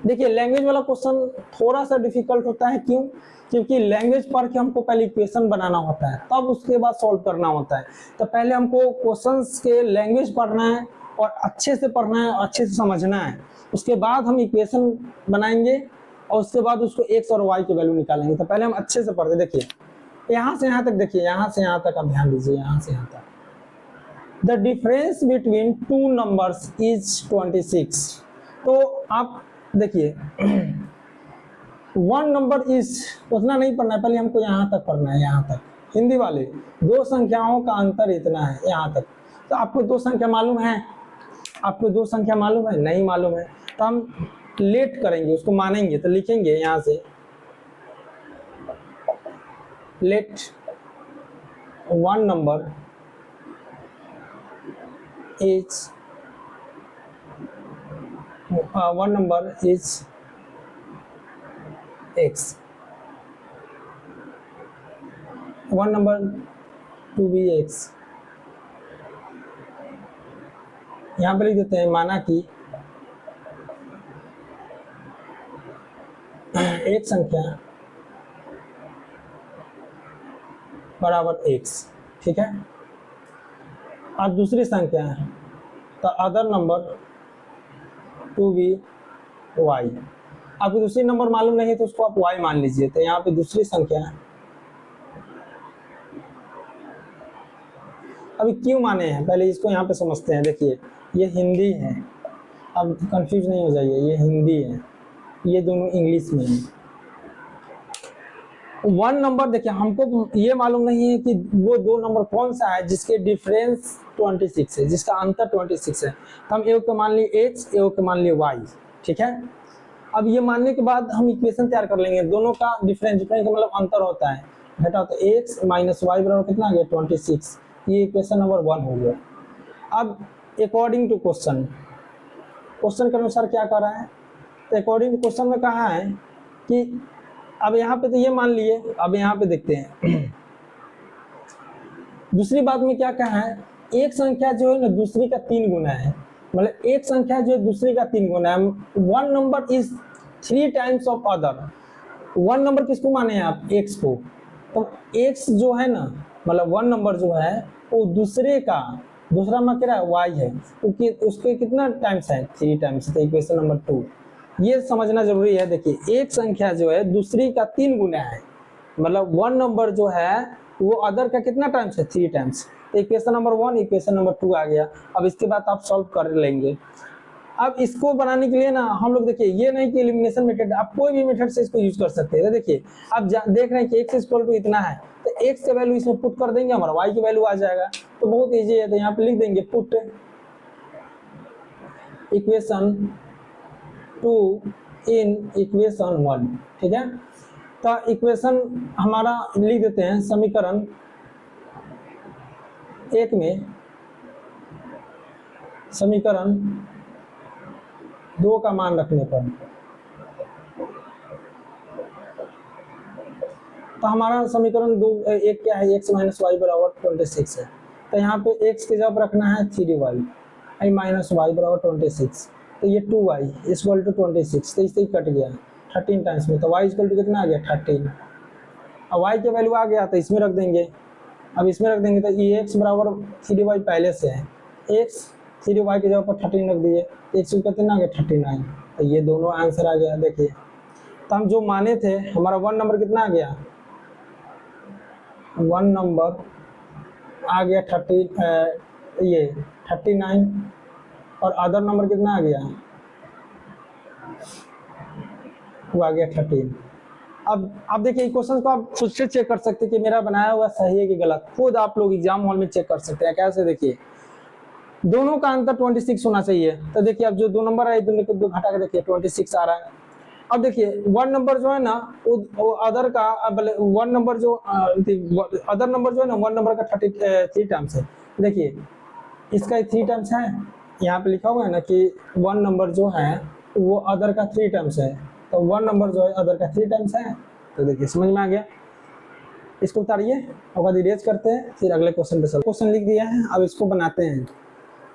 देखिए लैंग्वेज वाला क्वेश्चन थोड़ा सा डिफिकल्ट होता है, क्यों, क्योंकि लैंग्वेज पढ़ के हमको पहले इक्वेशन बनाना होता है, तब उसके बाद सॉल्व करना होता है। तो पहले हमको क्वेश्चंस के लैंग्वेज पढ़ना है और अच्छे से पढ़ना है, अच्छे से समझना है। उसके बाद हम इक्वेशन बनाएंगे और उसके बाद उसको x और y की वैल्यू निकालेंगे। तो पहले हम अच्छे से पढ़ते। देखिए यहाँ से यहाँ तक, देखिए यहाँ से यहाँ तक आप ध्यान दीजिए, यहाँ से यहाँ तक। The difference between two numbers is 26। तो आप देखिए 1 नंबर इज, उतना नहीं पढ़ना है, पहले हमको यहाँ तक पढ़ना है, यहाँ तक। हिंदी वाले, दो संख्याओं का अंतर इतना है, यहाँ तक। तो आपको दो संख्या मालूम है, आपको दो संख्या मालूम है, नहीं मालूम है, तो हम लेट करेंगे, उसको मानेंगे। तो लिखेंगे यहाँ से let 1 number is 1 number is x, 1 number to be x। यहाँ पर लिख देते हैं, माना कि एक संख्या बराबर x, ठीक है। अब दूसरी संख्या है तो other number to be y। आपको दूसरी नंबर मालूम नहीं है तो उसको आप y मान लीजिए। तो यहाँ पे दूसरी संख्या, अभी क्यों माने हैं पहले इसको यहाँ पे समझते हैं। देखिए ये हिंदी है अब कंफ्यूज नहीं हो जाइए, ये हिंदी है, ये दोनों इंग्लिश में है। 1 नंबर देखिए, हमको ये मालूम नहीं है कि वो 2 नंबर कौन सा है जिसके डिफरेंस 26 है, जिसका अंतर 26 है। तो हम ए को मान लिए x, ए को मान लिए y, ठीक है। अब ये मानने के बाद हम इक्वेशन तैयार कर लेंगे, दोनों का डिफरेंस का मतलब अंतर होता है, घटा तो x माइनस वाई बराबर कितना आ गया 26। ये इक्वेशन नंबर 1 हो गया। अब अकॉर्डिंग टू क्वेश्चन के अनुसार क्या कर रहा है, तो अकॉर्डिंग टू क्वेश्चन में कहा है कि अब यहाँ पे तो ये मान लिए, अब यहाँ पे देखते हैं दूसरी बात में क्या कहा है, एक संख्या जो है ना दूसरी का 3 गुना है, मतलब एक संख्या जो है दूसरी का 3 गुना है। 1 number is 3 times of other. 1 number किसको माने हैं आप, x को, तो x जो है ना मतलब 1 नंबर जो है वो दूसरा मात्रा y है, क्योंकि उसके कितना टाइम्स है 3 टाइम्स, तो इक्वेशन नंबर 2 ये समझना जरूरी है। देखिए एक संख्या जो है दूसरी का 3 गुना है, मतलब 1 नंबर जो है वो अदर का कितना टाइम्स है 3 टाइम्स, तो इक्वेशन नंबर 1 इक्वेशन नंबर 2 आ गया। अब इसके बाद आप सॉल्व कर लेंगे। अब इसको बनाने के लिए ना हम लोग देखिए ये नहीं कि एलिमिनेशन मेथड, आप कोई भी मेथड से इसको यूज कर सकते हैं। देखिए आप देख रहे हैं कि x इक्वल टू इतना है, तो x का वैल्यू इसमें पुट कर देंगे, हमारा y की वैल्यू आ जाएगा, तो बहुत इजी है। तो यहाँ पे लिख देंगे पुट इक्वेशन 2 इन इक्वेशन 1, ठीक है। तो इक्वेशन हमारा लिख देते हैं, समीकरण 1 में समीकरण 2 का मान रखने पर, तो हमारा समीकरण 1 क्या है, x माइनस वाई बराबर 26 है। तो यहाँ पे x की जगह रखना है 3y माइनस वाई बराबर 26, तो ये 2y इक्वल टू 26, तो इससे ही कट गया 13 टाइम्स में, तो y इक्वल टू कितना आ गया 13। अब y की वैल्यू आ गया तो इसमें रख देंगे, अब इसमें रख देंगे तो ये x बराबर 3y पहले से है, x 3y की जगह पर 13 रख दिए, x कितना आ गया 39, तो ये दोनों आंसर आ गया। देखिए तो हम जो माने थे, हमारा 1 नंबर कितना आ गया, 1 नंबर आ गया 39, और अदर नंबर कितना आ गया, वो आ गया 13। अब देखिए क्वेश्चन को आप खुद से चेक कर सकते हैं कि मेरा बनाया हुआ सही है कि गलत, खुद आप लोग एग्जाम हॉल में चेक कर सकते हैं। कैसे, देखिए दोनों का अंतर 26 होना चाहिए, तो देखिए अब जो 2 नंबर है दोनों को 2 घटा के देखिए 26 आ रहा है। अब देखिए 1 नंबर जो है ना वो अदर का 1 नंबर जो अदर नंबर जो है ना 1 नंबर का 33 टाइम्स है। देखिए इसका 3 टाइम्स है, यहाँ पे लिखा हुआ है ना कि 1 नंबर जो है वो अदर का 3 टाइम्स है, तो 1 नंबर जो है अदर का 3 टाइम्स है। तो देखिए समझ में आ गया, इसको उतारिए और बाद इरेज करते हैं, फिर अगले क्वेश्चन पे चलते हैं। क्वेश्चन लिख दिया है, अब इसको बनाते हैं।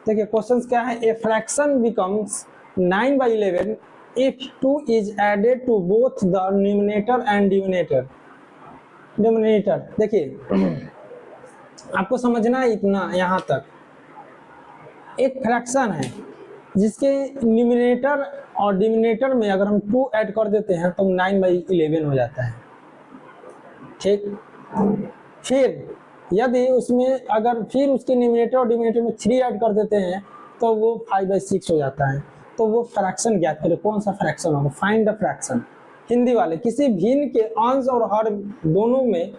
देखिए क्वेश्चन क्या है, a fraction becomes 9/11 if 2 is added to both the numerator and denominator। देखिए आपको समझना है इतना यहाँ तक, एक फ्रैक्शन है जिसके न्यूमरेटर और डिनोमिनेटर में अगर हम 2 ऐड कर देते हैं तो 9/11 हो जाता है, ठीक। फिर यदि उसमें अगर फिर उसके न्यूमरेटर और डिनोमिनेटर में 3 ऐड कर देते हैं तो वो 5/6 हो जाता है। तो वो फ्रैक्शन ज्ञात करें, कौन सा फ्रैक्शन होगा, फाइंड द फ्रैक्शन। हिंदी वाले, किसी भिन्न के अंश और हर दोनों में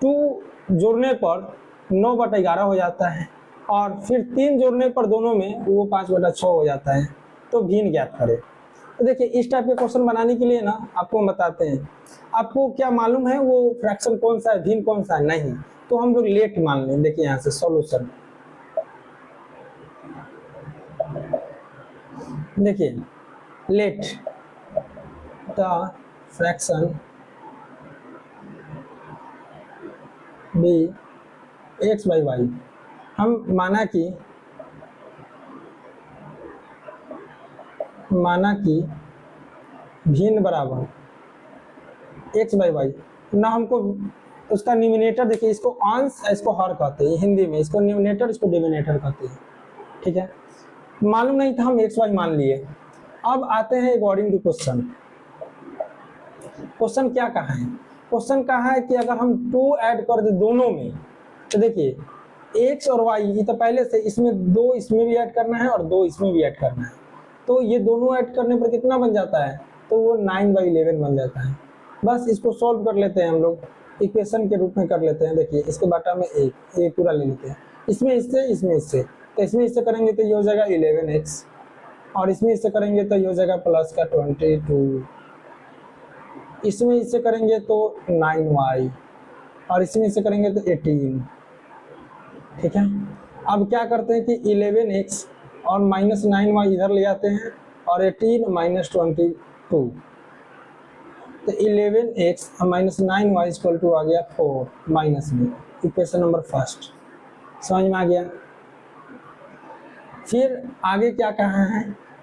2 जोड़ने पर 9/11 हो जाता है, और फिर 3 जोड़ने पर दोनों में वो 5/6 हो जाता है, तो भिन्न ज्ञात करें। तो देखिए इस टाइप के क्वेश्चन बनाने के लिए ना आपको बताते हैं, आपको क्या मालूम है वो फ्रैक्शन कौन सा है, भिन्न कौन सा है, नहीं, तो हम लोग लेट मान लें। देखिए यहाँ से सॉल्यूशन, देखिए let the fraction B x/y। हम माना कि भिन्न बराबर x/y ना, हमको उसका न्यूमरेटर, देखिए इसको अंश इसको हर कहते हैं हिंदी में, इसको न्यूमरेटर इसको डिनोमिनेटर कहते हैं, ठीक है। मालूम नहीं था, हम x/y मान लिए। अब आते हैं अकॉर्डिंग टू क्वेश्चन। क्वेश्चन क्या कहा है, क्वेश्चन कहा है कि अगर हम 2 ऐड कर दे दोनों में, तो देखिए x और y ये तो पहले से, इसमें 2 इसमें भी ऐड करना है और 2 इसमें भी ऐड करना है, तो ये दोनों ऐड करने पर कितना बन जाता है, तो वो 9/11 बन जाता है। बस इसको सॉल्व कर लेते हैं हम लोग, इक्वेशन के रूप में कर लेते हैं। देखिए इसके बाटा में एक पूरा ले लेते हैं, इसमें इससे तो इसमें इससे करेंगे तो ये हो जाएगा 11x, और इसमें इससे करेंगे तो ये हो जाएगा प्लस का 22, इसमें इससे करेंगे तो 9y, और इसमें इससे करेंगे तो 18। ठीक है, अब क्या करते हैं कि 11x और माइनस 9y इधर ले आते हैं, और 18 माइनस 22, तो 11x minus 9y equal to आ गया 4 माइनस में, इक्वेशन नंबर फर्स्ट। समझ में आ गया। फिर आगे क्या कहा है,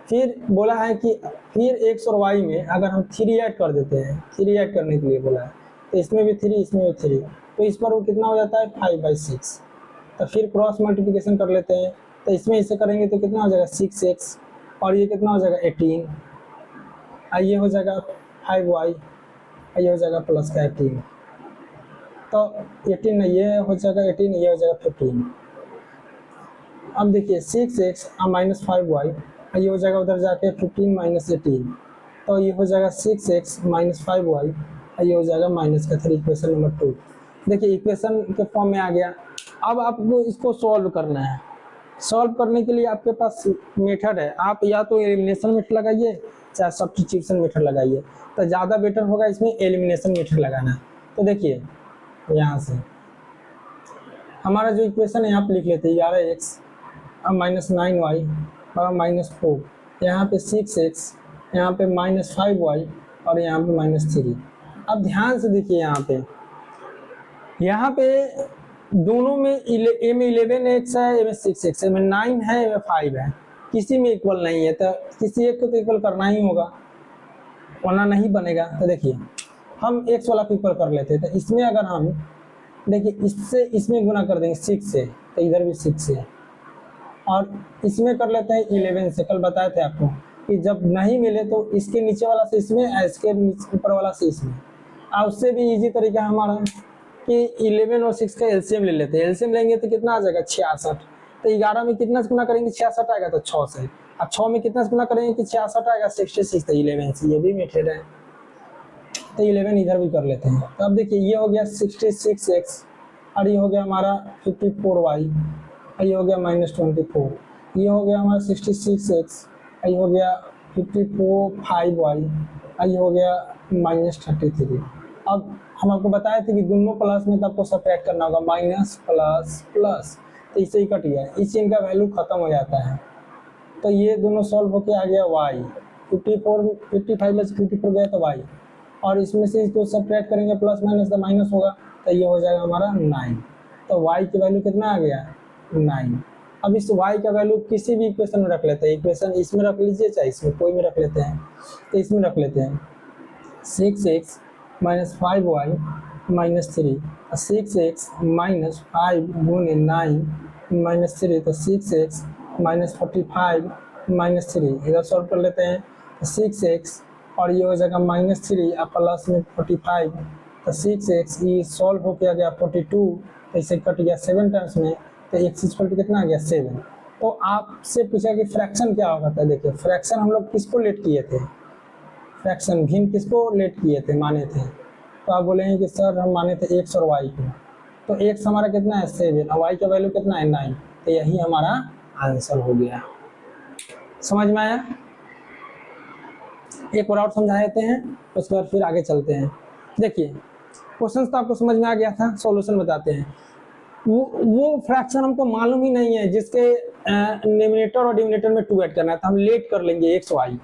फिर बोला है कि फिर x और y में अगर हम 3 ऐड कर देते हैं, 3 ऐड करने के लिए बोला है, तो इसमें भी 3 इसमें भी 3, तो इस पर वो कितना हो जाता है 5/6। तो फिर क्रॉस मल्टीप्लिकेशन कर लेते हैं, तो इसमें इसे करेंगे तो कितना हो जाएगा 6x, और ये कितना हो जाएगा 18, ये हो जाएगा 5y, ये हो जाएगा प्लस का 18, तो 18 ये हो जाएगा 18, ये हो जाएगा 15। अब देखिए 6x माइनस 5y, ये हो जाएगा उधर जाके 15 माइनस 18, तो ये हो जाएगा 6x माइनस 5y, ये हो जाएगा माइनस का 3, इक्वेशन नंबर 2। देखिए इक्वेशन के फॉर्म में आ गया। अब आपको इसको सॉल्व करना है। सॉल्व करने के लिए आपके पास मेथड है, आप या तो एलिमिनेशन मेथड लगाइए चाहे सब्स्टिट्यूशन मेथड लगाइए, तो ज़्यादा बेटर होगा इसमें एलिमिनेशन मेथड लगाना। तो देखिए यहाँ से हमारा जो इक्वेशन है यहाँ पे लिख लेते हैं 11x माइनस 9y और माइनस 4, यहाँ पे 6x, यहाँ पे माइनस 5y और यहाँ पे माइनस 3। अब ध्यान से देखिए यहाँ पे दोनों में ए में 11x है, ए में 6x है, ए में 9 है, ए में 5 है, किसी में इक्वल नहीं है, तो किसी एक को तो इक्वल करना ही होगा वरना नहीं बनेगा। तो देखिए हम x वाला को इक्वल कर लेते हैं, तो इसमें अगर हम देखिए इससे इसमें गुना कर देंगे 6 से, तो इधर भी 6 से, और इसमें कर लेते हैं 11 से। कल बताए थे आपको कि जब नहीं मिले तो इसके नीचे वाला से इसमें, इसके ऊपर वाला से इसमें। और उससे भी इजी तरीका हमारा कि 11 और 6 का एलसीएम ले लेते हैं। एलसीएम लेंगे तो कितना आ जाएगा 66, तो 11 में कितना से गुना करेंगे 66 आएगा, तो 6 से, अब 6 में कितना से गुना करेंगे कि 66 आएगा 66, तो 11 से, ये भी मेथड है, तो 11 इधर भी कर लेते हैं। तो अब देखिए ये हो गया 66x, और ये हो गया हमारा 54y, ये हो गया माइनस 24, ये हो गया हमारा 66x, ये हो गया 5y, ये हो गया माइनस 33। अब हम आपको बताए थे कि दोनों प्लस में तो आपको सब्ट्रैक्ट करना होगा, माइनस प्लस प्लस, तो इससे ही कट गया, इससे इनका वैल्यू खत्म हो जाता है। तो ये दोनों सॉल्व होके आ गया y, 55 में से 54 गया तो y, और इसमें से इसको सब्ट्रैक्ट करेंगे प्लस माइनस तो माइनस होगा, तो ये हो जाएगा हमारा 9। तो y की वैल्यू कितना आ गया 9। अब इस y का वैल्यू किसी भी इक्वेशन में रख लेते हैं, इक्वेशन इसमें रख लीजिए चाहे इसमें कोई में रख लेते हैं, तो इसमें रख लेते हैं 6x minus 5y minus 3, 6x minus 5 गुने 9 माइनस 3, तो 6x माइनस 45 माइनस 3, इधर सॉल्व कर लेते हैं, 6x और ये हो जाएगा माइनस 3 और प्लस में 45, तो 6x ये सॉल्व हो गया 42, तो इसे कट गया 7 टाइम्स में, तो x इक्वल टू कितना आ गया 7। तो आपसे पूछा कि फ्रैक्शन क्या होगा, था देखिए फ्रैक्शन हम लोग किसको लेट किए थे, फ्रैक्शन भिन्न किसको लेट किए थे, माने थे, तो आप बोलेंगे कि सर हम माने थे x और y को, तो x हमारा कितना है 7 और y का वैल्यू कितना है 9, तो यही हमारा आंसर हो गया। समझ में आया? एक और समझा देते हैं, उसके बाद फिर आगे चलते हैं। देखिए क्वेश्चन तो आपको समझ में आ गया था, सॉल्यूशन बताते हैं। वो फ्रैक्शन हमको मालूम ही नहीं है जिसके न्यूमरेटर और डिनोमिनेटर में 2 ऐड करना है, तो हम लेट कर लेंगे x y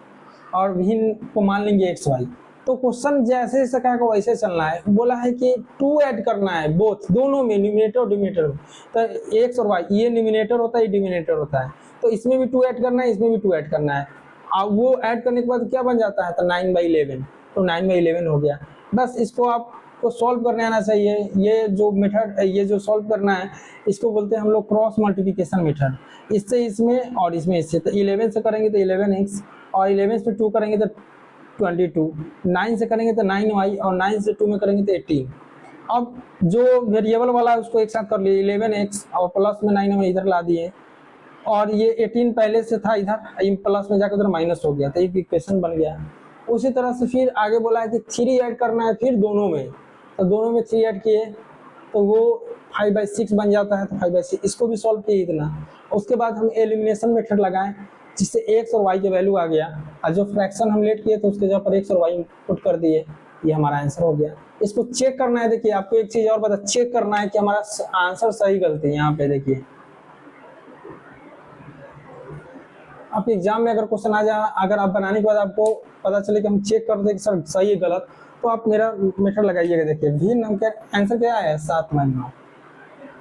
और भिन्न को मान लेंगे x y। तो क्वेश्चन जैसे जैसे कहा वैसे चलना है, बोला है कि 2 ऐड करना है बोथ, दोनों में, न्यूमरेटर और डिनोमिनेटर में, तो x और y ये न्यूमरेटर होता है, ये डिनोमिनेटर होता है, तो इसमें भी 2 ऐड करना है, इसमें भी 2 ऐड करना है। अब वो ऐड करने के बाद क्या बन जाता है, तो 9/11, तो 9/11 हो गया। बस इसको आपको सॉल्व करने आना चाहिए। ये जो मेथड, ये जो सॉल्व करना है इसको बोलते हैं हम लोग क्रॉस मल्टीप्लिकेशन मेथड। इससे इसमें और इसमें इससे, तो 11 से करेंगे तो 11x और 11 से 2 करेंगे तो 22, 9 से करेंगे तो 9y और 9 से 2 में करेंगे तो 18। अब जो वेरिएबल वाला है उसको एक साथ कर लिए, 11x और प्लस में 9 में इधर ला दिए, और ये 18 पहले से था इधर, प्लस में जाकर उधर माइनस हो गया, तो एक इक्वेशन बन गया। उसी तरह से फिर आगे बोला है कि 3 ऐड करना है फिर दोनों में, तो दोनों में 3 ऐड किए तो वो 5/6 बन जाता है, तो 5/6 इसको भी सॉल्व किए इतना। उसके बाद हम एलिमिनेशन मेथड लगाएं जिससे एक्स और वाई के वैल्यू आ गया, और जो फ्रैक्शन हम लेट किए तो उसके जगह पर एक्स और वाई पुट कर दिए, ये हमारा आंसर हो गया। इसको चेक करना है, देखिए आपको एक चीज और बता, चेक करना है कि हमारा आंसर सही गलती है। यहाँ पे देखिए आप एग्जाम में अगर क्वेश्चन आ जाए, अगर आप बनाने के बाद आपको पता चले कि हम चेक कर दे कि सर सही है गलत, तो आप मेरा मेथड लगाइएगा। देखिए भी नंबर आंसर क्या है 7/9।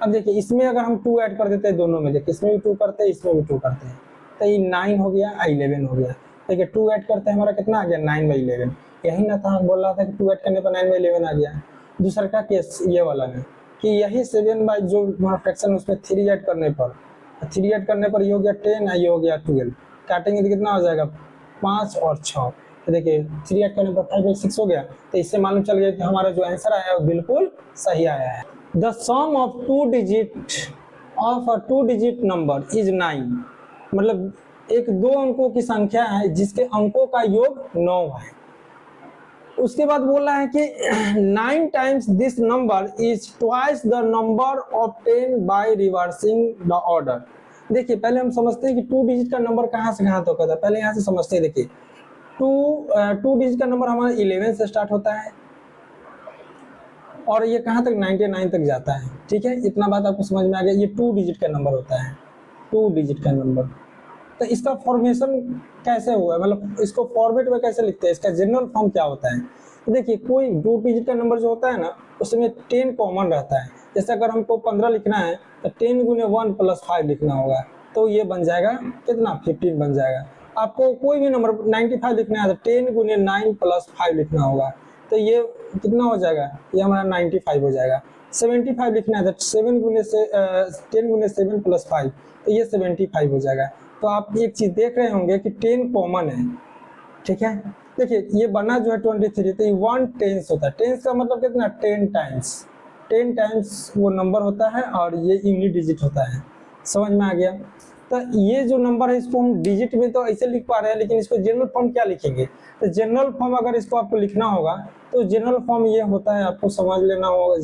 अब देखिए इसमें अगर हम 2 ऐड कर देते हैं दोनों में, देखिए इसमें भी 2 करते हैं इसमें भी 2 करते हैं, तो ये 9 हो गया, 11 हो गया। देखिए 2 ऐड करते हैं हमारा कितना आ गया 9/11। यही ना था, बोल रहा था कि 2 ऐड करने पर 9/11 आ गया। दूसरा का केस ये वाला में कि यही 7 बाई जो हमारा फ्रैक्शन उसमें 3 ऐड करने पर, 3 ऐड करने पर ये हो गया 10, ये हो गया 12। काटेंगे तो कितना हो जाएगा 5 और 6। तो देखिए 3 ऐड करने पर 5/6 हो गया। तो इससे मालूम चल गया कि हमारा जो आंसर आया है वो बिल्कुल सही आया है। The sum of 2 digit of a 2 digit number is 9। मतलब एक 2 अंकों की संख्या है जिसके अंकों का योग 9 है। उसके बाद बोल रहा है कि 9 times this number is twice the number obtain by reversing the order. देखिए पहले हम समझते हैं कि 2 डिजिट का नंबर कहाँ से कहाँ तक होता है, पहले यहाँ से समझते हैं। देखिए 2 डिजिट का नंबर हमारा 11 से स्टार्ट होता है और ये कहाँ तक 99 तक जाता है। ठीक है, इतना बात आपको समझ में आ गया। ये 2 डिजिट का नंबर होता है, 2 डिजिट का नंबर। तो इसका फॉर्मेशन कैसे हुआ, मतलब इसको फॉर्मेट में कैसे लिखते हैं, इसका जनरल फॉर्म क्या होता है। तो देखिए कोई 2 डिजिट का नंबर जो होता है ना, उसमें 10 कॉमन रहता है। जैसे अगर हमको 15 लिखना है तो 10 गुने 1 प्लस 5 लिखना होगा, तो ये बन जाएगा कितना 15 बन जाएगा। आपको कोई भी नंबर 95 लिखना है तो 10 गुने 9 प्लस 5 लिखना होगा, तो ये कितना हो जाएगा, ये हमारा 95 हो जाएगा। 75 लिखना है तो 10 गुने 7 प्लस 5, तो ये 75 हो जाएगा। तो आप एक चीज देख रहे होंगे कि 10 कॉमन है। ठीक है, देखिए ये बना जो है 23, तो ये 1 टेंस होता है। टेंस का मतलब कितना 10 टाइम्स, 10 टाइम्स वो नंबर होता है और ये यूनिट डिजिट होता है। समझ में आ गया। तो ये जो नंबर है इसको हम डिजिट में तो ऐसे लिख पा रहे हैं, लेकिन इसको जनरल फॉर्म क्या लिखेंगे। तो जनरल फॉर्म अगर इसको आपको लिखना होगा तो जनरल फॉर्म ये होता है, आपको समझ लेना होगा।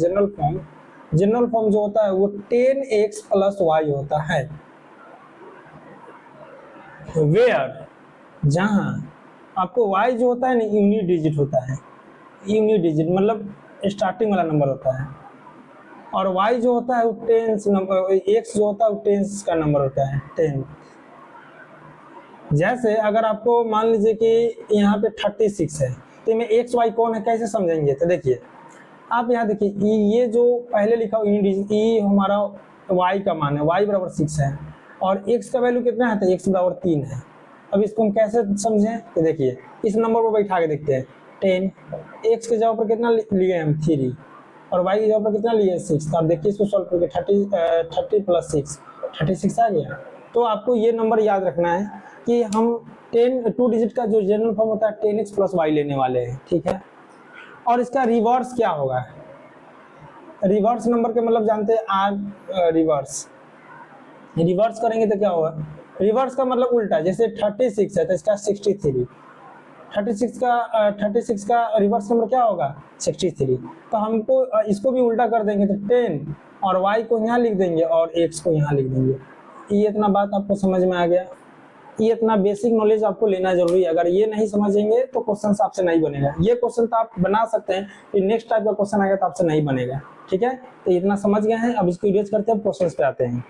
जनरल फॉर्म जो होता है वो 10x प्लस y होता है, वेयर जहां आपको y जो होता है ना यूनिट डिजिट होता है। यूनिट डिजिट मतलब स्टार्टिंग वाला नंबर होता है, और y जो होता है वो टेंस नंबर, x जो होता है वो टेंस का नंबर होता है 10। जैसे अगर आपको मान लीजिए कि यहाँ पे 36 है, तो में एक्स वाई कौन है कैसे समझेंगे। तो देखिए आप यहाँ देखिए ये जो पहले लिखा हुआ ई हमारा y का मान है, y बराबर 6 है, और x का वैल्यू कितना है तो x बराबर 3 है। अब इसको हम कैसे समझें, तो देखिए इस नंबर पर बैठा के देखते हैं 10, x के जगह पर कितना लिए हम 3 और y की जगह पर कितना लिए 6। तो आप देखिए इसको सॉल्व करके 30 प्लस 6 36 आ गया। तो आपको ये नंबर याद रखना है कि हम 2 डिजिट का जो जनरल फॉर्म होता है 10x प्लस y लेने वाले हैं। ठीक है, और इसका रिवर्स क्या होगा, रिवर्स नंबर के मतलब जानते हैं आर रिवर्स। रिवर्स करेंगे तो क्या होगा, रिवर्स का मतलब उल्टा, जैसे 36 है तो इसका 63, 36 का रिवर्स नंबर क्या होगा 63। तो हमको इसको भी उल्टा कर देंगे तो 10 और y को यहाँ लिख देंगे और x को यहाँ लिख देंगे। ये इतना बात आपको समझ में आ गया। ये इतना बेसिक नॉलेज आपको लेना जरूरी है। अगर ये नहीं समझेंगे तो क्वेश्चन आपसे नहीं बनेगा। ये क्वेश्चन तो आप बना सकते हैं, फिर नेक्स्ट टाइप का क्वेश्चन आएगा तो आपसे नहीं बनेगा। ठीक है, तो इतना समझ गए हैं। अब इसको इरेज करते हैं, क्वेश्चन पे आते हैं।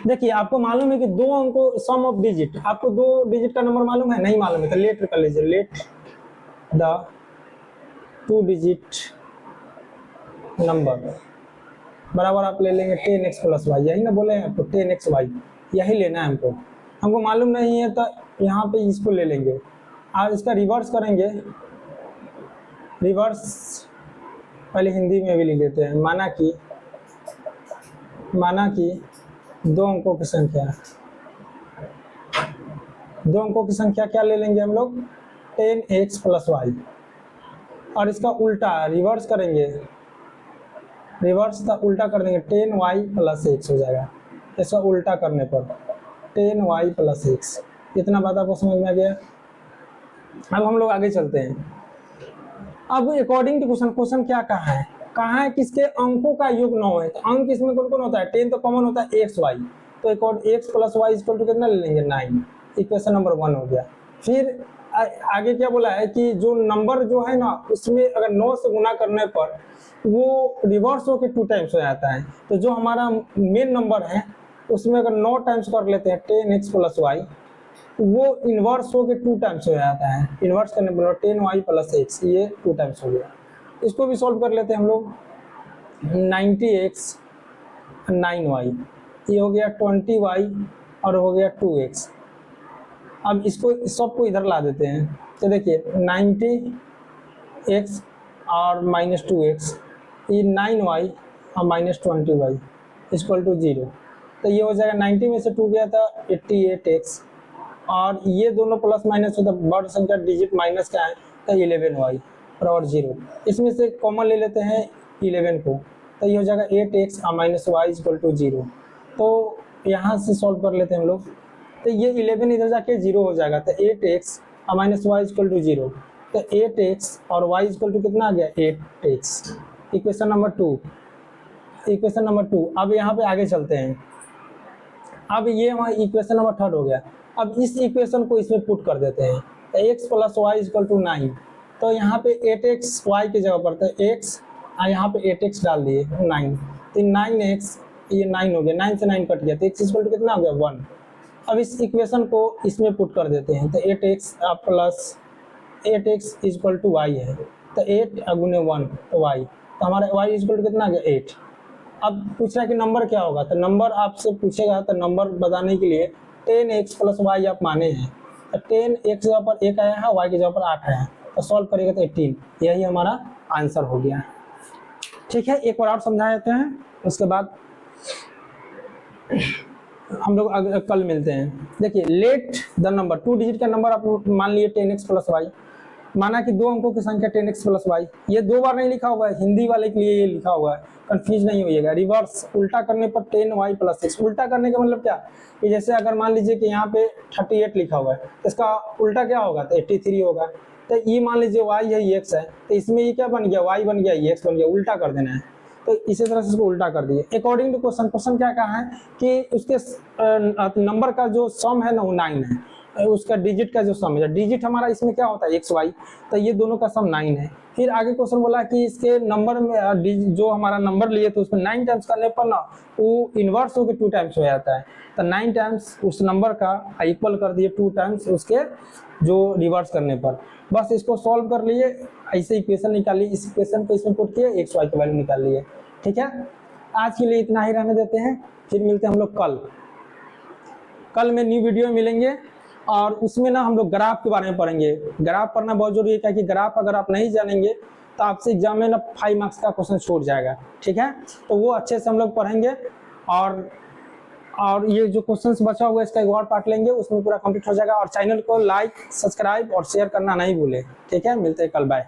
देखिए आपको मालूम है कि 2 अंकों सम ऑफ डिजिट, आपको 2 डिजिट का नंबर मालूम है, नहीं मालूम है तो लेट कर लीजिए। लेट द 2 डिजिट नंबर बराबर आप ले लेंगे 10x प्लस वाई। यही ना बोले हैं आपको 10x वाई, यही लेना है हमको। हमको मालूम नहीं है तो यहाँ पे इसको ले लेंगे और इसका रिवर्स करेंगे। रिवर्स पहले हिंदी में भी लिख लेते हैं। माना कि 2 अंकों की संख्या दो अंकों की संख्या क्या ले लेंगे हम लोग 10x प्लस वाई, और इसका उल्टा रिवर्स करेंगे, रिवर्स का उल्टा कर देंगे 10y प्लस एक्स हो जाएगा। इसका उल्टा करने पर 10y प्लस एक्स। इतना बात आपको समझ में आ गया। अब हम लोग आगे चलते हैं। अब अकॉर्डिंग टू क्वेश्चन क्या कहा है किसके अंकों का योग 9 है। तो अंक इसमें कौन कौन होता है, 10 तो कॉमन होता है एक्स वाई, तो x plus y equal to कितना ले लेंगे 9। इक्वेशन नंबर 1 हो गया। फिर आगे क्या बोला है कि जो नंबर जो है ना उसमें अगर 9 से गुना करने पर वो रिवर्स होकर 2 टाइम्स हो जाता है। तो जो हमारा मेन नंबर है उसमें अगर 9 टाइम्स कर लेते हैं 10x प्लस वाई, वो इन्वर्स होकर 2 टाइम्स हो जाता है। इन्वर्स करने पर 10y प्लस एक्स, ये 2 टाइम्स हो गया। इसको भी सॉल्व कर लेते हैं हम लोग। 90x 9y, ये हो गया 20y और हो गया 2x। अब इसको सबको इधर ला देते हैं। तो देखिए 90x और माइनस 2x, ये 9y और माइनस 20y इक्वल टू 0। तो ये हो जाएगा 90 में से 2 गया था 88x, और ये दोनों प्लस माइनस होता है, बड़ संख्या डिजिट माइनस का है तो 11y और 0। इसमें से कॉमन ले लेते हैं 11 को, तो ये हो जाएगा 8x और माइनस वाई इक्वल टू 0। तो यहाँ से सॉल्व कर लेते हैं हम लोग। तो ये 11 इधर जाके 0 हो जाएगा, तो 8x और माइनस वाई इक्वल टू 0। तो 8x और y इक्वल टू कितना आ गया 8x। Equation number 2, equation number 2। अब यहाँ पे आगे चलते हैं। अब ये हमारा इक्वेशन नंबर 3 हो गया। अब इस इक्वेशन को इसमें पुट कर देते हैं। तो x plus y equal to 9। तो यहाँ पे 8x y की जगह पर तो x और यहाँ पे 8x डाल दिए 9, तो 9x, ये 9 हो गया, 9 से 9 कट गया, तो x इक्वल टू कितना हो गया 1। अब इस इक्वेशन को इसमें पुट कर देते हैं। तो 8x plus 8x equal to y है, तो 8 गुने 1 तो y, तो हमारा y इक्वल टू कितना आ गया 8। अब पूछ रहा है कि नंबर क्या होगा, तो नंबर आपसे पूछेगा तो नंबर बताने के लिए 10x प्लस वाई आप माने हैं। तो 10x जगह पर 1 आया है, y की जगह पर 8 आया है, तो सॉल्व करेगा तो 18। यही हमारा आंसर हो गया। ठीक है, एक बार और समझा देते हैं, उसके बाद हम लोग कल मिलते हैं। देखिए लेट द नंबर, 2 डिजिट का नंबर आप मान लिए 10x प्लस वाई, माना कि 2 अंकों की संख्या 10x प्लस वाई। ये 2 बार नहीं लिखा हुआ है, हिंदी वाले के लिए ये लिखा हुआ है, कंफ्यूज नहीं होइएगा। रिवर्स उल्टा करने पर 10y प्लस एक्स। उल्टा करने का मतलब क्या कि जैसे अगर मान लीजिए कि यहाँ पे 38 लिखा हुआ है तो इसका उल्टा क्या होगा, तो 83 होगा। तो ये मान लीजिए y है, ये x है, तो इसमें ये क्या बन गया, y बन गया, ये x बन गया, उल्टा कर देना है। तो इसी तरह से इसको उल्टा कर दिए। अकॉर्डिंग टू क्वेश्चन क्या कहा है कि उसके नंबर का जो सम है ना वो 9 है, उसका डिजिट का जो सम है, डिजिट हमारा इसमें क्या होता है एक्स वाई, तो ये दोनों का सम 9 है। फिर आगे क्वेश्चन बोला कि इसके नंबर में जो हमारा नंबर लिए तो उसमें 9 टाइम्स करने पर ना वो इन्वर्स होकर 2 टाइम्स हो जाता है। तो 9 टाइम्स उस नंबर का इक्वल कर दिए 2 टाइम्स उसके जो रिवर्स करने पर। बस इसको सॉल्व कर लिए, ऐसे इक्वेशन निकाल ली, इस इक्वेशन को इसमें पुट किए, एक्स वाई की वैल्यू निकाल लिए। ठीक है, आज के लिए इतना ही रहने देते हैं, फिर मिलते हैं हम लोग कल में न्यू वीडियो मिलेंगे, और उसमें ना हम लोग ग्राफ के बारे में पढ़ेंगे। ग्राफ पढ़ना बहुत जरूरी है, क्योंकि ग्राफ अगर आप नहीं जानेंगे तो आपसे एग्जाम में ना 5 मार्क्स का क्वेश्चन छूट जाएगा। ठीक है, तो वो अच्छे से हम लोग पढ़ेंगे, और ये जो क्वेश्चंस बचा हुआ है इसका एक और पार्ट लेंगे, उसमें पूरा कंप्लीट हो जाएगा। और चैनल को लाइक, सब्सक्राइब और शेयर करना नहीं भूले। ठीक है, मिलते हैं कल, बाय।